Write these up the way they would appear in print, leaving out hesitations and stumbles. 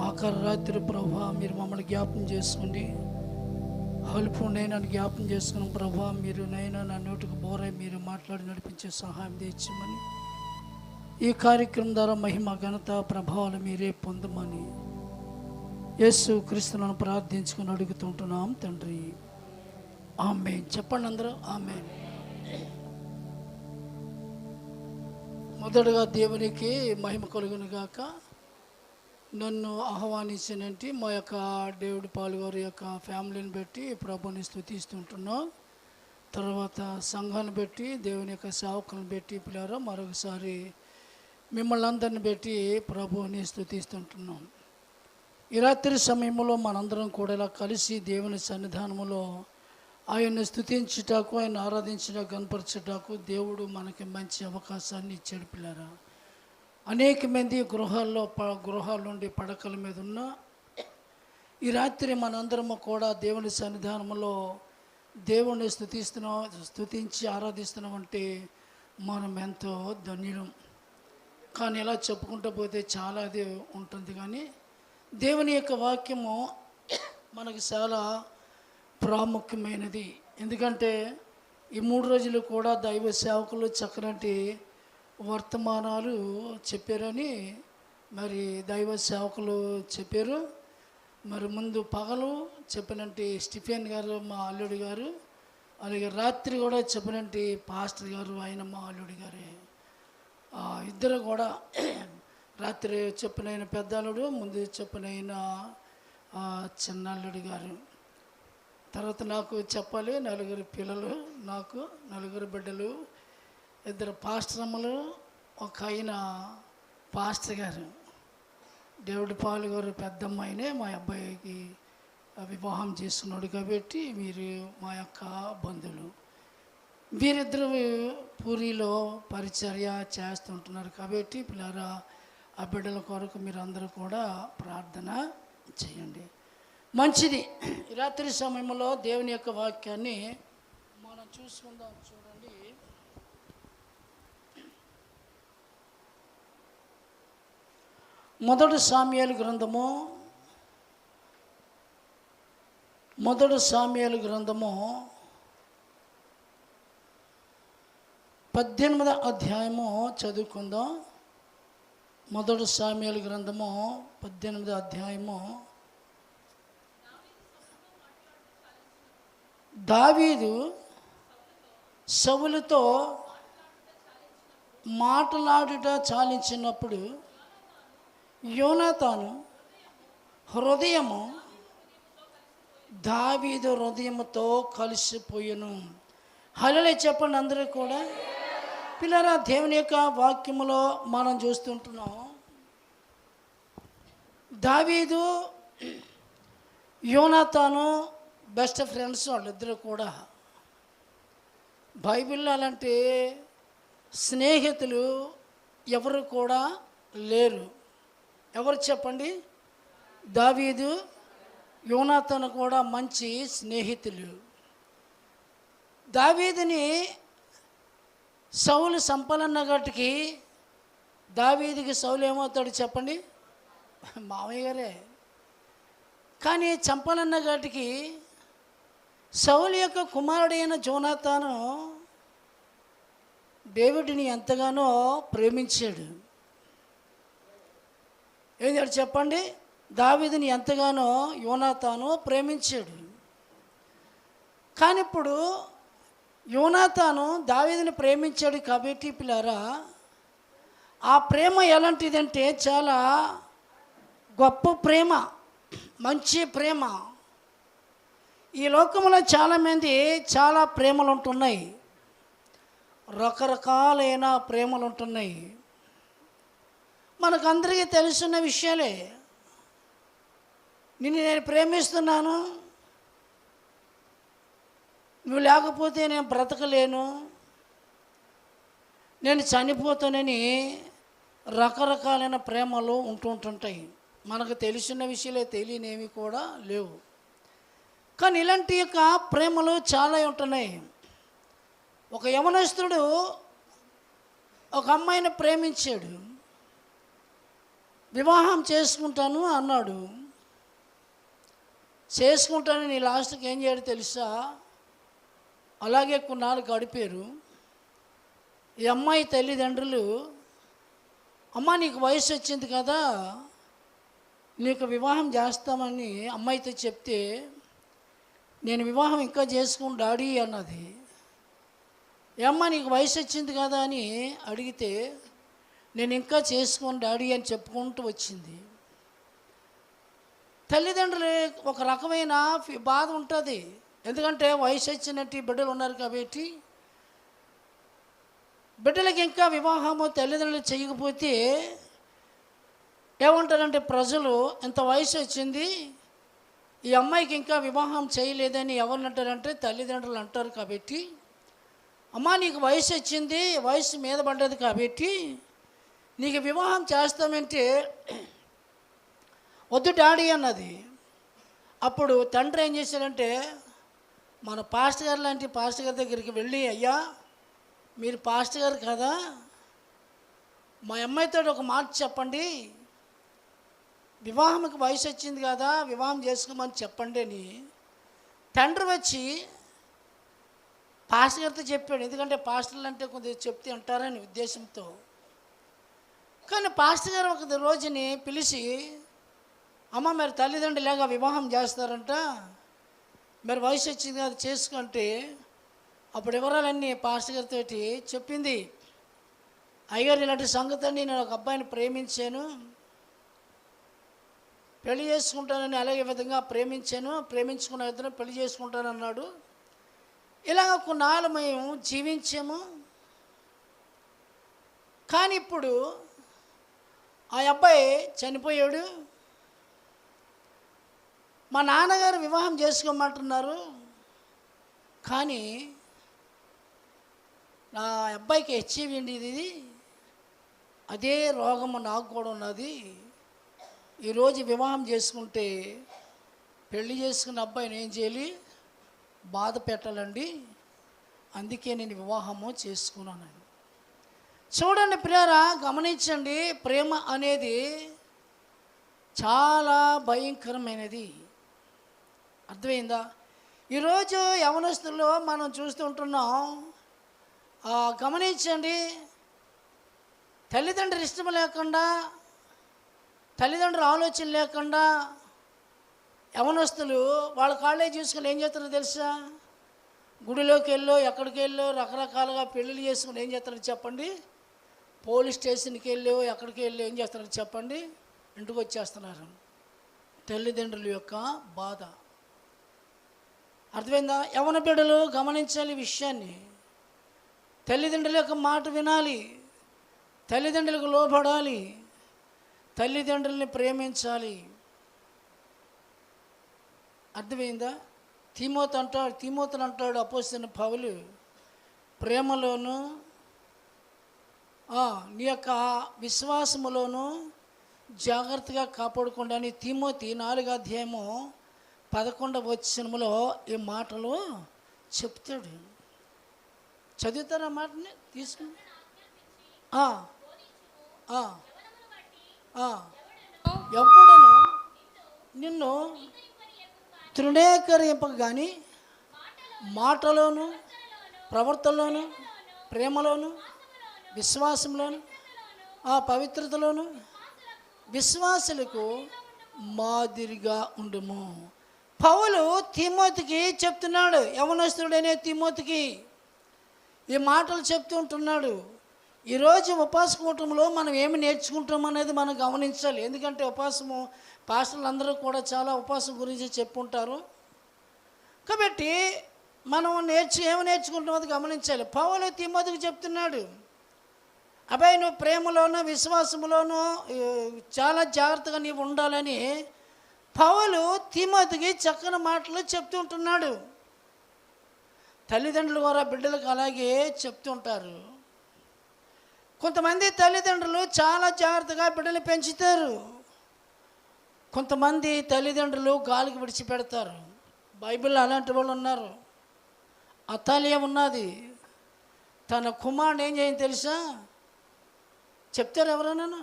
ఆఖరి రాత్రి ప్రభువా మీరు మమ్మల్ని జ్ఞాపం చేసుకోండి. హలుపు నైనా జ్ఞాపం చేసుకున్న ప్రభువా మీరు నైనా నా నోటికి బోరై మీరు మాట్లాడి నడిపించే సహాయం తెచ్చమని, ఈ కార్యక్రమం ద్వారా మహిమ ఘనత ప్రభావాలు మీరే పొందమని యేసు క్రీస్తులను ప్రార్థించుకుని అడుగుతుంటున్నాం తండ్రి. ఆమేన్. చెప్పండి అందరూ ఆమేన్. మొదటగా దేవునికి మహిమ కలుగును గాక. నన్ను ఆహ్వానించినట్టు మా యొక్క డేవిడ్ పాల్ గారి యొక్క ఫ్యామిలీని బట్టి ప్రభుని స్తుతిస్తుంటున్నాం. తర్వాత సంఘాన్ని బట్టి దేవుని యొక్క సేవకులను బట్టి పిల్లారా మరొకసారి మిమ్మల్ని అందరిని బట్టి ప్రభుని స్తుతిస్తుంటున్నాం. ఈ రాత్రి సమయంలో మనందరం కూడా ఇలా కలిసి దేవుని సన్నిధానంలో ఆయన్ని స్తుతించుటకు, ఆయన ఆరాధించటకు, కనపరచుటకు దేవుడు మనకి మంచి అవకాశాన్ని ఇచ్చాడు పిల్లారా. అనేక మంది గృహాల నుండి పడకల మీద ఉన్న ఈ రాత్రి మనందరము కూడా దేవుని సన్నిధానంలో దేవుణ్ణి స్తుతించి ఆరాధిస్తున్నాం అంటే మనం ఎంతో ధన్యులం. కానీ ఇలా చెప్పుకుంటూ పోతే చాలా అది ఉంటుంది. కానీ దేవుని యొక్క వాక్యము మనకి చాలా ప్రాముఖ్యమైనది. ఎందుకంటే ఈ 3 రోజులు కూడా దైవ సేవకులు చక్కటి వర్తమానాలు చెప్పారని మరి దైవ సేవకులు చెప్పారు. మరి ముందు పగలు చెప్పినట్టు స్టిఫెన్ గారు మా అల్లుడి గారు, అలాగే రాత్రి కూడా చెప్పినట్టు పాస్టర్ గారు ఆయన మా అల్లుడి గారే. ఇద్దరు కూడా రాత్రి చెప్పినైన పెద్ద అల్లుడు, ముందు చెప్పినైన చిన్న అల్లుడి గారు. తర్వాత నాకు చెప్పాలి 4 పిల్లలు, నాకు 4 బిడ్డలు, 2 పాస్టర్ అమ్మలు, ఒక ఆయన పాస్టర్ గారు. డేవిడ్ పాల్ గారు పెద్దమ్మాయినే మా అబ్బాయికి వివాహం చేసుకున్నాడు కాబట్టి మీరు మా యొక్క బంధువులు. వీరిద్దరు పూరిలో పరిచర్య చేస్తుంటున్నారు కాబట్టి పిల్లరా ఆ బిడ్డల కొరకు మీరు అందరూ కూడా ప్రార్థన చేయండి. మంచిది. ఈ రాత్రి సమయంలో దేవుని యొక్క వాక్యాన్ని మనం చూసుకుందాం. చూడండి, మొదటి సామ్యాలు గ్రంథము 18వ అధ్యాయము చదువుకుందాం. మొదటి సామ్యాలు గ్రంథము 18వ అధ్యాయము. దావీదు సౌలుతో మాట్లాడుట చాలించినప్పుడు యోనాతాను హృదయము దావీదు హృదయముతో కలిసిపోయెను. హల్లెలూయా చెప్పండి అందరూ కూడా. పిల్లరా దేవుని యొక్క వాక్యములో మనం చూస్తుంటున్నాం, దావీదు యోనాతాను బెస్ట్ ఫ్రెండ్స్. వాళ్ళిద్దరు కూడా బైబిల్లో అలాంటి స్నేహితులు ఎవరు కూడా లేరు. ఎవరు చెప్పండి? దావీదు యోనాతాను కూడా మంచి స్నేహితులు. దావీదుని సౌలు సంపలన్న గట్టుకి దావీదుకి సౌలు ఏమవుతాడు చెప్పండి? మామయ్య గారే. కానీ చంపాలన్న గట్టుకి సౌలు యొక్క కుమారుడైన జోనాతాను డేవిడ్ని ఎంతగానో ప్రేమించాడు. ఏం చెప్పండి? దావీదుని ఎంతగానో యోనాతాను ప్రేమించాడు. కానీ ఇప్పుడు యోనాతాను దావీదుని ప్రేమించాడు కాబట్టి పిల్లారా ఆ ప్రేమ ఎలాంటిదంటే చాలా గొప్ప ప్రేమ, మంచి ప్రేమ. ఈ లోకంలో చాలామంది చాలా ప్రేమలు ఉంటున్నాయి, రకరకాలైన ప్రేమలు ఉంటున్నాయి. మనకందరికీ తెలుసున్న విషయాలే. నిన్ను నేను ప్రేమిస్తున్నాను, నువ్వు లేకపోతే నేను బ్రతకలేను, నేను చనిపోతానని రకరకాలైన ప్రేమలు ఉంటుంటాయి. మనకు తెలిసిన విషయాలే, తెలియనివి కూడా లేవు. కానీ ఇలాంటి యొక్క ప్రేమలు చాలా ఉంటున్నాయి. ఒక యవనస్తుడు ఒక అమ్మాయిని ప్రేమించాడు. వివాహం చేసుకుంటాను అన్నాడు. చేసుకుంటానని లాస్ట్కి ఏం చేయడం తెలుసా, అలాగే కొన్నాళ్ళు గడిపారు. ఈ అమ్మాయి తల్లిదండ్రులు, అమ్మ నీకు వయసు వచ్చింది కదా, నీకు వివాహం చేస్తామని అమ్మాయితో చెప్తే, నేను వివాహం ఇంకా చేసుకుని డాడీ అన్నది. ఏమ్మా నీకు వయసు వచ్చింది కదా అని అడిగితే, నేను ఇంకా చేసుకోను డాడీ అని చెప్పుకుంటూ వచ్చింది. తల్లిదండ్రులు ఒక రకమైన బాధ ఉంటుంది. ఎందుకంటే వయసు వచ్చినట్టు బిడ్డలు ఉన్నారు కాబట్టి, బిడ్డలకి ఇంకా వివాహము తల్లిదండ్రులు చేయకపోతే ఏమంటారంటే ప్రజలు, ఇంత వయసు వచ్చింది ఈ అమ్మాయికి ఇంకా వివాహం చేయలేదని ఎవరిని అంటారంటే తల్లిదండ్రులు అంటారు. కాబట్టి అమ్మ నీకు వయసు వచ్చింది, వయసు మీద పడ్డది కాబట్టి నీకు వివాహం చేస్తామంటే వద్దు డాడీ అన్నది. అప్పుడు తండ్రి ఏం చేశాడంటే, మన పాస్టర్ గారు లాంటి పాస్టర్ గారి దగ్గరికి వెళ్ళి, అయ్యా మీరు పాస్టర్ గారు కదా, మా అమ్మాయితో ఒక మాట చెప్పండి, వివాహంకి వయసు వచ్చింది కదా, వివాహం చేసుకోమని చెప్పండి అని తండ్రి వచ్చి పాస్టర్ గారితో చెప్పాడు. ఎందుకంటే పాస్టర్లు అంటే కొద్దిగా చెప్తే అంటారని ఉద్దేశంతో. కానీ పాస్టర్ గారు ఒక రోజుని పిలిచి, అమ్మ మరి తల్లిదండ్రులు ఇలాగా వివాహం చేస్తారంట, మరి వయసు వచ్చింది కదా చేసుకుంటే, అప్పుడు వివరాలన్నీ పాస్టర్ గారితో చెప్పింది. అయ్యగారు ఇలాంటి సంగతి అండి, నేను ఒక అబ్బాయిని ప్రేమించాను, పెళ్లి చేసుకుంటానని అలాగే విధంగా ప్రేమించుకున్న విధంగా పెళ్లి చేసుకుంటానన్నాడు. ఇలాగ కొన్నాళ్ళు మేము జీవించాము. కానీ ఇప్పుడు ఆ అబ్బాయి చనిపోయాడు. మా నాన్నగారు వివాహం చేసుకోమంటున్నారు, కానీ నా అబ్బాయికి హెచ్ఐవి అండి, ఇది అదే రోగము నాకు కూడా ఉన్నది. ఈరోజు వివాహం చేసుకుంటే పెళ్లి చేసుకున్న అబ్బాయిని ఏం చేయాలి, బాధ పెట్టాలండి, అందుకే నేను వివాహము చేసుకున్నాను. చూడండి ప్రియారా, గమనించండి, ప్రేమ అనేది చాలా భయంకరమైనది. అర్థమైందా? ఈరోజు యవనస్తుల్లో మనం చూస్తుంటున్నాం. గమనించండి, తల్లిదండ్రులు ఇష్టం లేకుండా, తల్లిదండ్రుల ఆలోచన లేకుండా యవనస్తులు వాళ్ళ కాళ్ళే చూసుకుని ఏం చేస్తారో తెలుసా, గుడిలోకి వెళ్ళో ఎక్కడికి వెళ్ళో రకరకాలుగా పెళ్ళిళ్ళు చేసుకుని ఏం చేస్తారో చెప్పండి, పోలీస్ స్టేషన్కి వెళ్ళో ఎక్కడికి వెళ్ళో ఏం చేస్తారో చెప్పండి, ఇంటికి వచ్చేస్తున్నారు. తల్లిదండ్రుల యొక్క బాధ అర్థమైందా? యవన బిడ్డలు గమనించాలి విషయాన్ని. తల్లిదండ్రుల యొక్క మాట వినాలి, తల్లిదండ్రులకు లోబడాలి, తల్లిదండ్రుల్ని ప్రేమించాలి. అర్థమైందా? తిమోతిని అంటాడు అపోస్తలుడైన పౌలు, ప్రేమలోను నీ యొక్క విశ్వాసములోను జాగ్రత్తగా కాపాడుకుండా అని తిమోతి 4:11 ఈ మాటలు చెప్తాడు. చదువుతారా మాటని తీసుకుని? ఎవడను నిన్ను తృణీకరింపక కానీ మాటలోను, ప్రవర్తనలోను, ప్రేమలోను, విశ్వాసంలోను, పవిత్రతలోను విశ్వాసులకు మాదిరిగా ఉండుము. పౌలు తిమోతికి చెప్తున్నాడు, యవనస్తుడనే తిమోతికి ఈ మాటలు చెప్తూ ఉంటున్నాడు. ఈరోజు ఉపవాస కూటంలో మనం ఏమి నేర్చుకుంటాం అనేది మనం గమనించాలి. ఎందుకంటే ఉపవాసము పాస్టర్లు అందరూ కూడా చాలా ఉపవాసం గురించి చెప్పుంటారు. కాబట్టి మనం ఏమి నేర్చుకుంటాం అది గమనించాలి. పౌలు తిమోతికి చెప్తున్నాడు, అబ్బాయి నువ్వు ప్రేమలోనూ విశ్వాసంలోనూ చాలా జాగ్రత్తగా నీవు ఉండాలని పౌలు తిమోతికి చక్కని మాటలు చెప్తుంటున్నాడు. తల్లిదండ్రులు ద్వారా బిడ్డలకు అలాగే చెప్తుంటారు. కొంతమంది తల్లిదండ్రులు చాలా జాగ్రత్తగా బిడ్డలు పెంచుతారు, కొంతమంది తల్లిదండ్రులు గాలికి విడిచిపెడతారు. బైబిల్లో అలాంటి వాళ్ళు ఉన్నారు. అతాలియా ఉన్నది, తన కుమారుడు ఏం చేయని తెలుసా? చెప్తారు ఎవరైనా?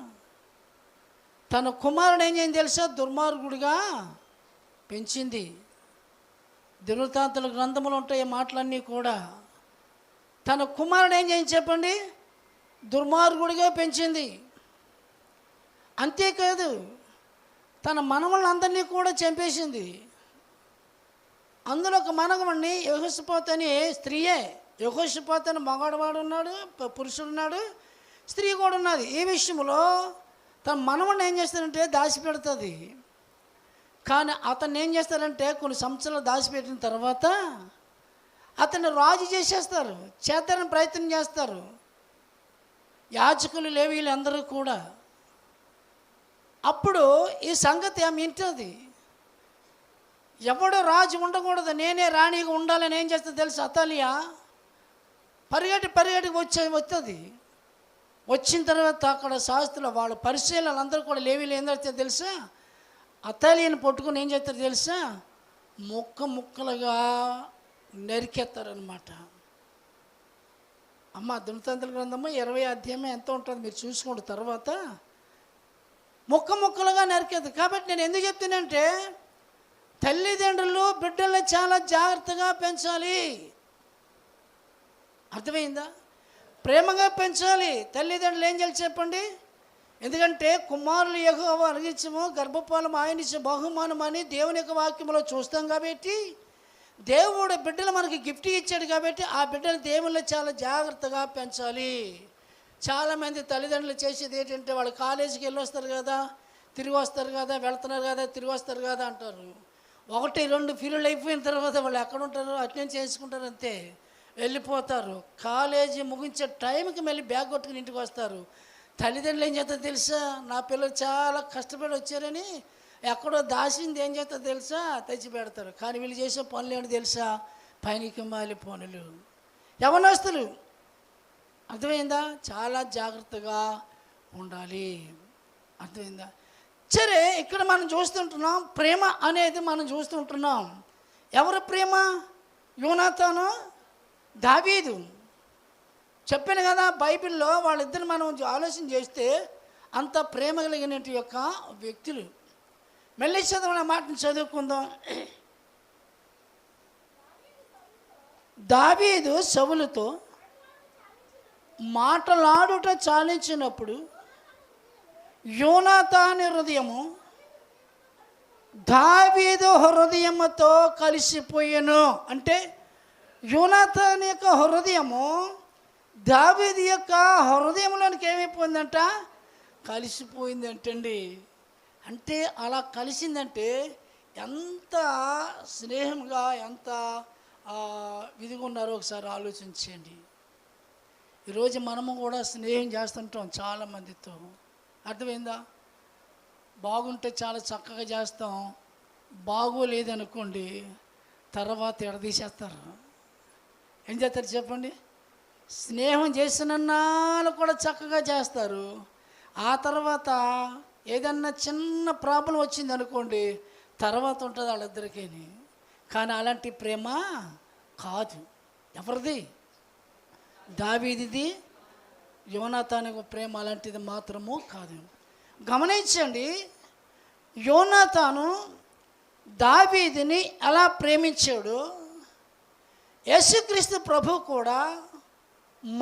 తన కుమారుడు ఏం చేయండి తెలుసా? దుర్మార్గుడిగా పెంచింది. దినవృత్తాంతాల గ్రంథములు ఉంటాయి మాటలన్నీ కూడా. తన కుమారుడు ఏం చేయండి చెప్పండి? దుర్మార్గుడిగా పెంచింది. అంతేకాదు, తన మనవళ్ళందరినీ కూడా చంపేసింది. అందులో ఒక మనవడిని యెహోషాపాతు అనే స్త్రీయే. యెహోషాపాతు అని మగవాడు ఉన్నాడు, పురుషుడు ఉన్నాడు, స్త్రీ కూడా ఉన్నది. ఈ విషయంలో తన మనవడిని ఏం చేస్తారంటే దాచిపెడుతుంది. కానీ అతన్ని ఏం చేస్తారంటే కొన్ని సంవత్సరాలు దాచిపెట్టిన తర్వాత అతన్ని రాజు చేసేస్తారు, చేద్దారని ప్రయత్నం చేస్తారు యాజకులు, లేవీయులు అందరూ కూడా. అప్పుడు ఈ సంగతి ఆమె వింటుంది. ఎవడో రాజు ఉండకూడదు, నేనే రాణిగా ఉండాలని ఏం చేస్తుంది తెలుసు? అతలియా పరిగెట్టి వస్తుంది. వచ్చిన తర్వాత అక్కడ శాస్త్రులు వాళ్ళ పరిశీలనలు అందరూ కూడా లేవీలు ఏం చేస్తారు తెలుసా? అతలియని పట్టుకుని ఏం చేస్తారు తెలుసా? ముక్కలుగా నరికేస్తారనమాట. అమ్మ దినవృత్తాంతాల గ్రంథము 20వ అధ్యాయం ఎంత ఉంటుంది మీరు చూసుకోండి. తర్వాత ముక్కలుగా నరికేది. కాబట్టి నేను ఎందుకు చెప్తానంటే తల్లిదండ్రులు బిడ్డల్ని చాలా జాగ్రత్తగా పెంచాలి. అర్థమైందా? ప్రేమగా పెంచాలి. తల్లిదండ్రులు ఏం చేయాలి చెప్పండి? ఎందుకంటే కుమారులు యెహోవా అనుగ్రహించుము గర్భఫలము ఆయన ఇచ్చే బహుమానం అని దేవుని యొక్క వాక్యంలో చూస్తాం. కాబట్టి దేవుడు బిడ్డలు మనకి గిఫ్ట్ ఇచ్చాడు. కాబట్టి ఆ బిడ్డలు దేవుళ్ళు చాలా జాగ్రత్తగా పెంచాలి. చాలామంది తల్లిదండ్రులు చేసేది ఏంటంటే వాళ్ళు కాలేజీకి వెళ్ళి వస్తారు కదా, తిరిగి వస్తారు కదా, వెళ్తున్నారు కదా, తిరిగి వస్తారు కదా అంటారు. 1-2 పీరియడ్లు అయిపోయిన తర్వాత వాళ్ళు ఎక్కడ ఉంటారు? అటెండ్ చేసుకుంటారు, అంతే వెళ్ళిపోతారు. కాలేజీ ముగించే టైంకి మళ్ళీ బ్యాగ్ కొట్టుకుని ఇంటికి వస్తారు. తల్లిదండ్రులు ఏం చేస్తారు తెలుసా? నా పిల్లలు చాలా కష్టపడి వచ్చారని ఎక్కడో దాచింది ఏం చేస్తారు తెలుసా? తెచ్చి పెడతారు. కానీ వీళ్ళు చేసే పనులు ఏంటి తెలుసా? పనికి మాలి పనులు, యవ్వనస్తులు. అర్థమైందా? చాలా జాగ్రత్తగా ఉండాలి. అర్థమైందా? సరే, ఇక్కడ మనం చూస్తుంటున్నాం ప్రేమ అనేది మనం చూస్తుంటున్నాం. ఎవరి ప్రేమ? యోనాతాను, దావీదు. చెప్పాను కదా, బైబిల్లో వాళ్ళిద్దరు మనం ఆలోచన చేస్తే అంత ప్రేమ కలిగిన యొక్క వ్యక్తులు. మళ్ళీ చదవని మాటను చదువుకుందాం. దావీదు సౌలుతో మాటలాడుట చాలించినప్పుడు యోనాతాను హృదయము దావీదు హృదయముతో కలిసిపోయాను. అంటే యోనాతాను యొక్క హృదయము దావీదు యొక్క హృదయంలోనికి ఏమైపోయిందంట? కలిసిపోయిందంటండి. అంటే అలా కలిసిందంటే ఎంత స్నేహంగా, ఎంత విధిగా ఉన్నారో ఒకసారి ఆలోచించండి. ఈరోజు మనము కూడా స్నేహం చేస్తుంటాం చాలామందితో. అర్థమైందా? బాగుంటే చాలా చక్కగా చేస్తాం, బాగోలేదనుకోండి తర్వాత ఎడదీసేస్తారు. ఏం చేస్తారు చెప్పండి? స్నేహం చేసినన్నాళ్ళు కూడా చక్కగా చేస్తారు. ఆ తర్వాత ఏదన్నా చిన్న ప్రాబ్లం వచ్చింది అనుకోండి, తర్వాత ఉంటుంది వాళ్ళిద్దరికీ. కానీ అలాంటి ప్రేమ కాదు. ఎవరిది? దావీదిది. యోనాతాను ప్రేమ అలాంటిది మాత్రము కాదు. గమనించండి, యోనాతాను దావీదుని ఎలా ప్రేమించాడు, యేసుక్రీస్తు ప్రభు కూడా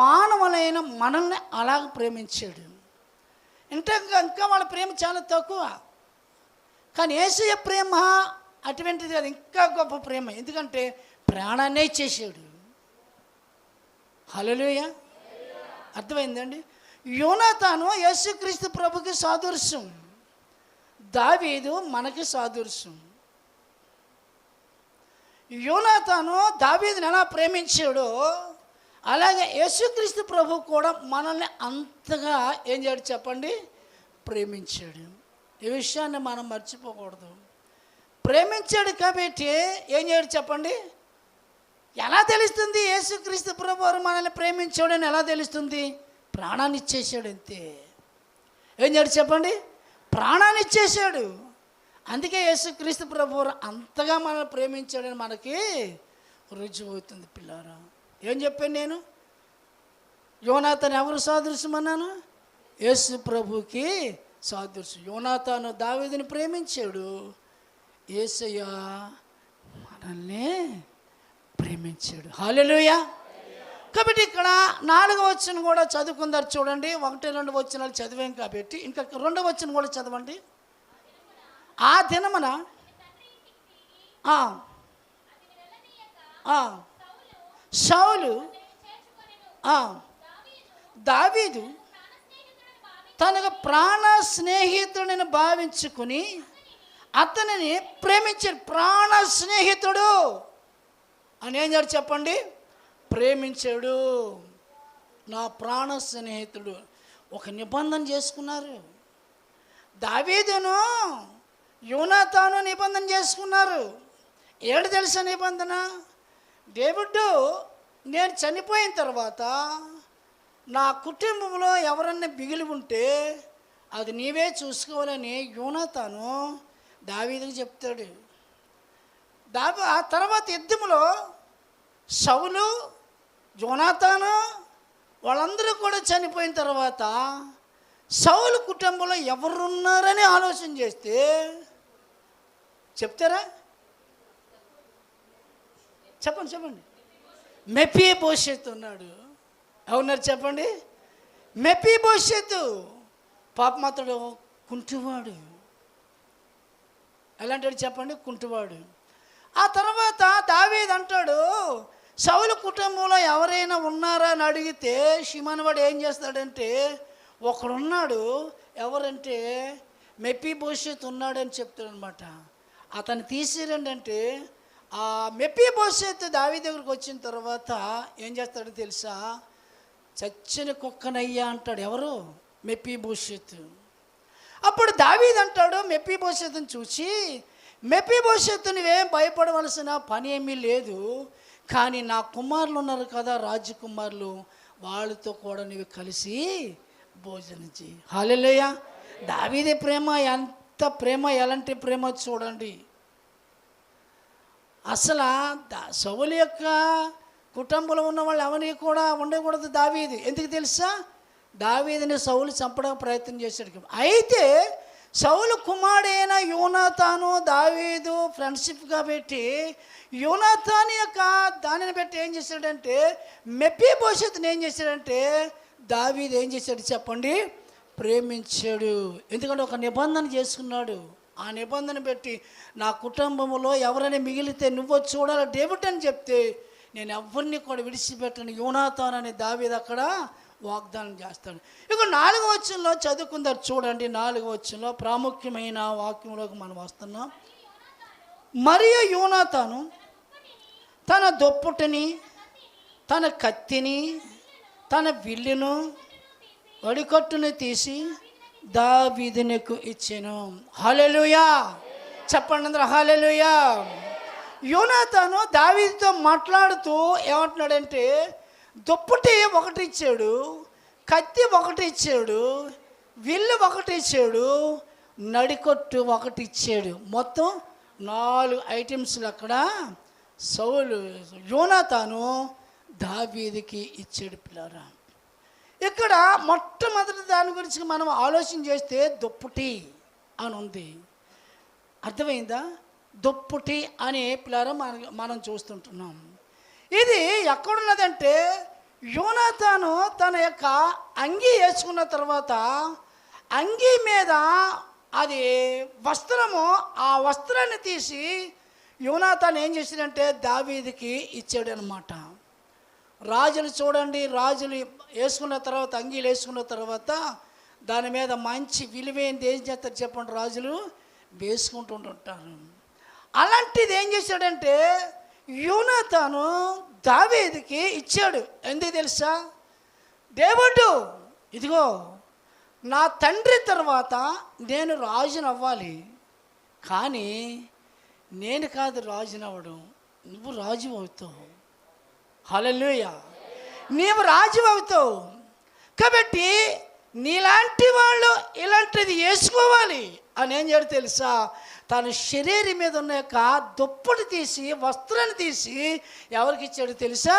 మానవులైన మనల్ని అలాగ ప్రేమించాడు. ఇంకా వాళ్ళ ప్రేమ చాలా తక్కువ. కానీ యేసయ్య ప్రేమ అటువంటిది కాదు, ఇంకా గొప్ప ప్రేమ. ఎందుకంటే ప్రాణాన్నే ఇచ్చేసాడు. హల్లెలూయా. అర్థమైందండి? యోనాతాను యేసుక్రీస్తు ప్రభుకి సాదృశ్యం, దావీదు మనకి సాదృశ్యం. యోనాతాను దావీదుని ఎలా ప్రేమించాడో అలాగే యేసుక్రీస్తు ప్రభు కూడా మనల్ని అంతగా ఏం చేయడు చెప్పండి? ప్రేమించాడు. ఈ విషయాన్ని మనం మర్చిపోకూడదు. ప్రేమించాడు కాబట్టి ఏం చేయడు చెప్పండి? ఎలా తెలుస్తుంది యేసుక్రీస్తు ప్రభు వారు మనల్ని ప్రేమించాడని ఎలా తెలుస్తుంది? ప్రాణాన్ని ఇచ్చేసాడు, అంతే. ఏం చేయడు చెప్పండి? ప్రాణాన్ని ఇచ్చేసాడు. అందుకే యేసుక్రీస్తు ప్రభు వారు అంతగా మనల్ని ప్రేమించాడని మనకి రుజువు అవుతుంది. పిల్లారా, ఏం చెప్పాను నేను? యోనాతాను ఎవరు సాదృశ్యం అన్నాను? యేసు ప్రభుకి సాదృశ్యం. యోనాతాను దావీదుని ప్రేమించాడు, యేసయ్య మనల్ని ప్రేమించాడు. హల్లెలూయా. కాబట్టి ఇక్కడ 4వ వచనం కూడా చదువుకుందారు చూడండి. 1, 2 వచనాలు చదివాం కాబట్టి ఇంకా 2వ వచనం కూడా చదవండి. ఆ దినమున సౌలు దావీదు తనకు ప్రాణ స్నేహితుడిని భావించుకుని అతనిని ప్రేమించాడు. ప్రాణ స్నేహితుడు అని ఏం చేయాలి చెప్పండి? ప్రేమించాడు. నా ప్రాణ స్నేహితుడు. ఒక నిబంధన చేసుకున్నారు. దావీదును యోనాతాను నిబంధన చేసుకున్నారు. ఏడు తెలుసా నిబంధన? దేవుడు, నేను చనిపోయిన తర్వాత నా కుటుంబంలో ఎవరన్నా మిగిలి ఉంటే అది నీవే చూసుకోవాలని యోనాతాను దావీదుకు చెప్తాడు. ఆ తర్వాత యుద్ధంలో సౌలు, యోనాతాను వాళ్ళందరూ కూడా చనిపోయిన తర్వాత సౌలు కుటుంబంలో ఎవరున్నారని ఆలోచన చేస్తే చెప్తారా? చెప్పండి. మెఫీబోషెతు ఉన్నాడు. అవునారు చెప్పండి. మెఫీబోషెతు పాపం అతడు కుంటివాడు. ఎలాంటి చెప్పండి? కుంటివాడు. ఆ తర్వాత దావీదు అంటాడు, సౌలు కుటుంబంలో ఎవరైనా ఉన్నారా అని అడిగితే షిమనవాడు ఏం చేస్తాడంటే, ఒకడున్నాడు, ఎవరంటే మెఫీబోషెతు ఉన్నాడని చెప్తాడు అనమాట. అతను తీసిరండి అంటే ఆ మెఫీబోషెతు దావీదు దగ్గరికి వచ్చిన తర్వాత ఏం చేస్తాడో తెలుసా? చచ్చిన కుక్కనయ్యా అంటాడు. ఎవరు? మెఫీబోషెతు. అప్పుడు దావీదు అంటాడు మెఫీబోషెతుని చూసి, మెఫీబోషెతు నువ్వేం భయపడవలసిన పని ఏమీ లేదు, కానీ నా కుమారులు ఉన్నారు కదా, రాజకుమారులు, వాళ్ళతో కూడా నువ్వు కలిసి భోజనం చేయి. హల్లెలూయా. దావీదు ప్రేమ ఎంత ప్రేమ, ఎలాంటి ప్రేమ చూడండి. అసలు సౌలు యొక్క కుటుంబంలో ఉన్న వాళ్ళు ఎవరికి కూడా ఉండకూడదు దావీదు. ఎందుకు తెలుసా? దావీదుని సౌలు చంపడానికి ప్రయత్నం చేశాడు. అయితే సౌలు కుమారుడైన యోనాతాను దావీదు ఫ్రెండ్షిప్గా పెట్టి యోనాతాను యొక్క దానిని బట్టి ఏం చేశాడంటే మెఫీబోషెతుని ఏం చేశాడంటే దావీదు ఏం చేశాడు చెప్పండి? ప్రేమించాడు. ఎందుకంటే ఒక నిబంధన చేసుకున్నాడు. ఆ నిబంధన పెట్టి నా కుటుంబంలో ఎవరైనా మిగిలితే నువ్వు చూడాలి డేవిడ్ అని చెప్తే నేను ఎవరిని కూడా విడిచిపెట్టను యోనాతాను అని దావీదు అక్కడ వాగ్దానం చేస్తాడు. ఇక 4వ వచనంలో చదువుకుందారు చూడండి. 4వ వచనంలో ప్రాముఖ్యమైన వాక్యంలోకి మనం వస్తున్నాం. మరియు యోనాతాను తన దుప్పటిని, తన కత్తిని, తన విల్లును, వడికట్టును తీసి దావీదునకు ఇచ్చెను. హల్లెలూయా. చెప్పండి అందరూ హల్లెలూయా. యోనాతాను దావీదుతో మాట్లాడుతూ ఏమంటున్నాడంటే, దుప్పటి ఒకటి ఇచ్చాడు, కత్తి ఒకటి ఇచ్చాడు, విల్లు ఒకటి ఇచ్చాడు, నడికొట్టు ఒకటి ఇచ్చాడు. మొత్తం 4 ఐటమ్స్లు అక్కడ యోనాతాను దావీదుకి ఇచ్చాడు. పిల్లరా, ఇక్కడ మొట్టమొదటి దాని గురించి మనం ఆలోచన చేస్తే దుప్పటి అని ఉంది. అర్థమైందా? దుప్పటి అనే పిల్లరా మనం చూస్తుంటున్నాం. ఇది ఎక్కడున్నదంటే యోనాతాను తన యొక్క అంగీ వేసుకున్న తర్వాత అంగీ మీద అది వస్త్రము, ఆ వస్త్రాన్ని తీసి యోనాతాను ఏం చేశాడంటే దావీదుకి ఇచ్చాడు అనమాట. రాజులు చూడండి, రాజులు వేసుకున్న తర్వాత అంగీలు వేసుకున్న తర్వాత దాని మీద మంచి విలువైనది ఏం చేస్తారు చెప్పండి? రాజులు వేసుకుంటుంటారు. అలాంటిది ఏం చేశాడంటే యోనాతాను దావీదుకి ఇచ్చాడు. ఎందుకు తెలుసా? దేవుడు, ఇదిగో నా తండ్రి తర్వాత నేను రాజును అవ్వాలి, కానీ నేను కాదు రాజునవ్వడం, నువ్వు రాజు అవుతావు. హల్లెలూయా. నీవు రాజు అవుతావు. కాబట్టి నీలాంటి వాళ్ళు ఇలాంటిది వేసుకోవాలి అని ఏం చేయడు తెలుసా? తన శరీరం మీద ఉన్న యొక్క దుప్పటి తీసి, వస్త్రాన్ని తీసి ఎవరికి ఇచ్చాడు తెలుసా?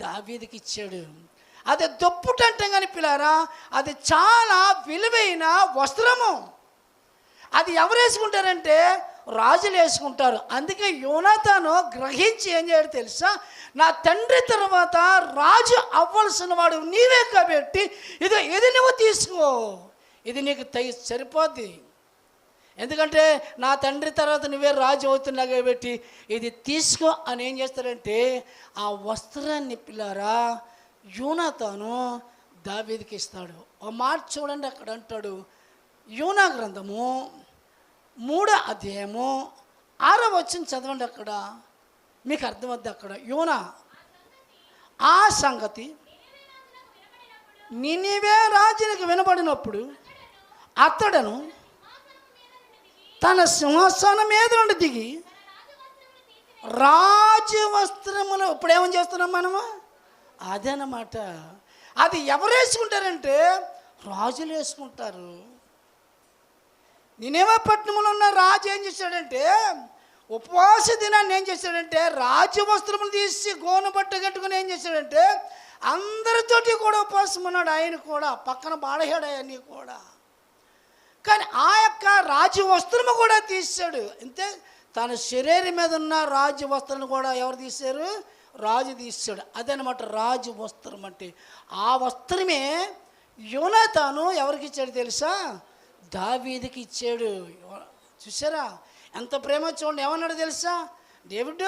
దావీదుకి ఇచ్చాడు. అది దుప్పటి అంటే కానీ పిల్లారా, అది చాలా విలువైన వస్త్రము. అది ఎవరు వేసుకుంటారంటే రాజులు వేసుకుంటారు. అందుకే యోనాతాను గ్రహించి ఏం చేయడు తెలుసా, నా తండ్రి తర్వాత రాజు అవ్వాల్సిన వాడు నీవే కాబట్టి ఇది నువ్వు తీసుకో, ఇది నీకు సరిపోద్ది. ఎందుకంటే నా తండ్రి తర్వాత నువ్వే రాజు అవుతున్నావు కాబట్టి ఇది తీసుకో అని ఏం చేస్తారంటే ఆ వస్త్రాన్ని పిల్లారా యోనాతాను దావీదుకి ఇస్తాడు. ఒక మాట చూడండి, అక్కడ అంటాడు, యోనా గ్రంథము 3వ అధ్యాయము 6వ వచనం చదవండి. అక్కడ మీకు అర్థమవుద్ది. అక్కడ యోనా ఆ సంగతి నినివే రాజునికి వినబడినప్పుడు అతడును తన సింహాసనం మీద నుండి దిగి రాజు వస్త్రములు, ఇప్పుడు ఏమని చేస్తున్నాం మనము, అదనమాట. అది ఎవరు వేసుకుంటారంటే రాజులు వేసుకుంటారు. నినివే పట్టణంలో ఉన్న రాజు ఏం చేశాడంటే ఉపవాస దినాన్ని ఏం చేశాడంటే రాజు వస్త్రములు తీసి గోను బట్ట కట్టుకుని ఏం చేశాడంటే అందరితోటి కూడా ఉపవాసం ఉన్నాడు. ఆయన కూడా పక్కన బాడేశాడు అవన్నీ కూడా. కానీ ఆ యొక్క రాజు వస్త్రము కూడా తీసాడు. అంతే, తన శరీరం మీద ఉన్న రాజు వస్త్రాన్ని కూడా ఎవరు తీశారు, రాజు తీసాడు. అదనమాట రాజు వస్త్రం అంటే. ఆ వస్త్రమే యోనాతాను ఎవరికి ఇచ్చాడు తెలుసా, దావీదుకి ఇచ్చాడు. చూసారా ఎంత ప్రేమ, చూడండి. ఏమన్నాడు తెలుసా, డేవిడ్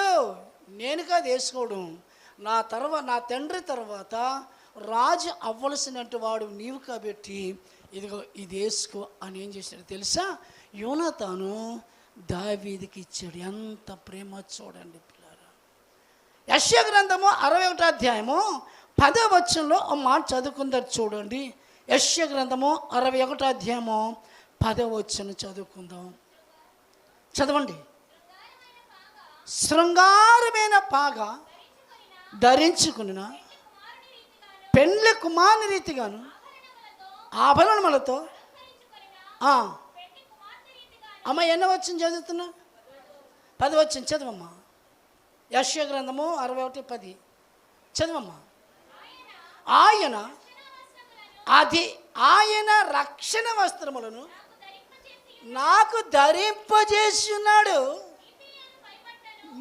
నేను కాదు వేసుకోవడం, నా తండ్రి తర్వాత రాజు అవ్వలసినట్టు వాడు నీవు కాబట్టి ఇదిగో ఇది వేసుకో అని ఏం చేశాడు తెలుసా, యోనాతాను దావీదుకి ఇచ్చాడు. ఎంత ప్రేమ చూడండి పిల్లారా. యెషయా గ్రంథము 61వ అధ్యాయము 10వ వచనంలో ఒక మాట చదువుకుందాం చూడండి. యెషయా గ్రంథము 61వ అధ్యాయము 10వ వచనం చదువుకుందాం. చదవండి. శృంగారమైన పాగా ధరించుకున్న పెండ్లి కుమారుని రీతిగాను ఆభరణములతో అమ్మ ఎన్న వచ్చింది చదువుతున్నా, 10 వచ్చింది చదవమ్మా. యెషయా గ్రంథము 61:10 చదవమ్మా. ఆయన రక్షణ వస్త్రములను నాకు ధరింపజేసి ఉన్నాడు,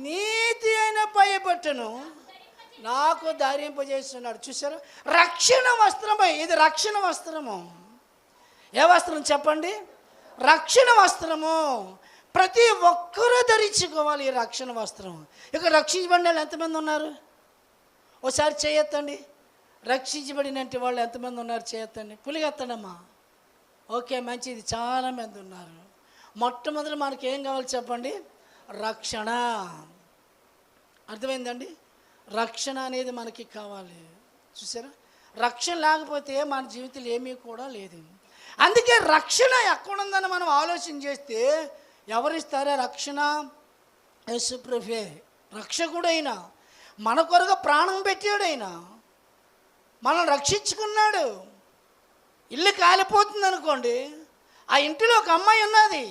నీతి అయిన పైబట్టను నాకు ధరింపజేస్తున్నాడు. చూసారు, రక్షణ వస్త్రము. ఇది రక్షణ వస్త్రము. ఏ వస్త్రం చెప్పండి, రక్షణ వస్త్రము. ప్రతి ఒక్కరూ ధరించుకోవాలి ఈ రక్షణ వస్త్రం. ఇక్కడ రక్షించబడిన వాళ్ళు ఎంతమంది ఉన్నారు, ఒకసారి చేయొత్తండి. రక్షించబడిన వాళ్ళు ఎంతమంది ఉన్నారు చేయొత్తండి. పులిగెత్తడమ్మా. ఓకే, మంచిది, చాలామంది ఉన్నారు. మొట్టమొదటి మనకి ఏం కావాలి చెప్పండి, రక్షణ. అర్థమైందండి, రక్షణ అనేది మనకి కావాలి. చూసారా, రక్షణ లేకపోతే మన జీవితంలో ఏమీ కూడా లేదు. అందుకే రక్షణ ఎక్కడుందని మనం ఆలోచన చేస్తే ఎవరిస్తారా రక్షణ, యేసు ప్రభువే రక్షకుడైనా, మన కొరకు ప్రాణం పెట్టాడైనా, మనం రక్షించుకున్నాడు. ఇల్లు కాలిపోతుంది అనుకోండి, ఆ ఇంటిలో ఒక అమ్మాయి ఉన్నది,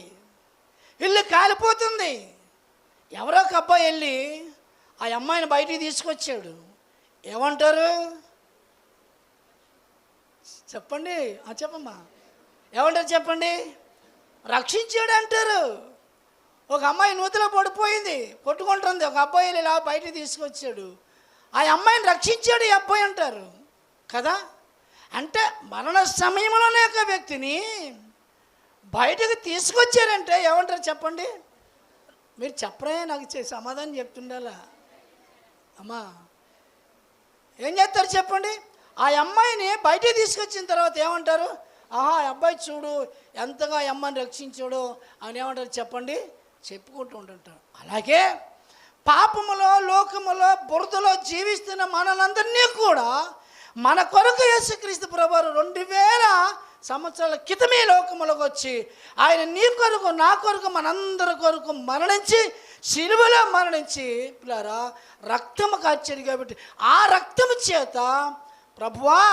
ఇల్లు కాలిపోతుంది. ఎవరో ఒక అబ్బాయి వెళ్ళి ఆ అమ్మాయిని బయటికి తీసుకొచ్చాడు. ఏమంటారు చెప్పండి, చెప్పమ్మా, ఏమంటారు చెప్పండి, రక్షించాడు అంటారు. ఒక అమ్మాయి నూతిలో పడిపోయింది, కొట్టుకుంటుంది, ఒక అబ్బాయి ఇలా బయటికి తీసుకొచ్చాడు, ఆ అమ్మాయిని రక్షించాడు ఈ అబ్బాయి అంటారు కదా. అంటే మరణ సమయంలోనే ఒక వ్యక్తిని బయటకు తీసుకొచ్చారంటే ఏమంటారు చెప్పండి. మీరు చెప్పరే, నాకు సమాధానం చెప్తుండాలా అమ్మా. ఏం చేస్తారు చెప్పండి. ఆ అమ్మాయిని బయటకు తీసుకొచ్చిన తర్వాత ఏమంటారు, ఆహా అబ్బాయి చూడు ఎంతగా ఆ అమ్మాయిని రక్షించాడు అని ఏమంటారు చెప్పండి, చెప్పుకుంటూ ఉంటుంటారు. అలాగే పాపములో లోకములో బురదలో జీవిస్తున్న మనలందరినీ కూడా మన కొరకు యేసుక్రీస్తు ప్రభువారు 2000 సంవత్సరాల క్రితమే లోకములకు వచ్చి ఆయన నీ కొరకు నా కొరకు మనందరి కొరకు మరణించి శిలువలో మరణించి పిల్లారా రక్తము కార్చాడు. కాబట్టి ఆ రక్తము చేత ప్రభువా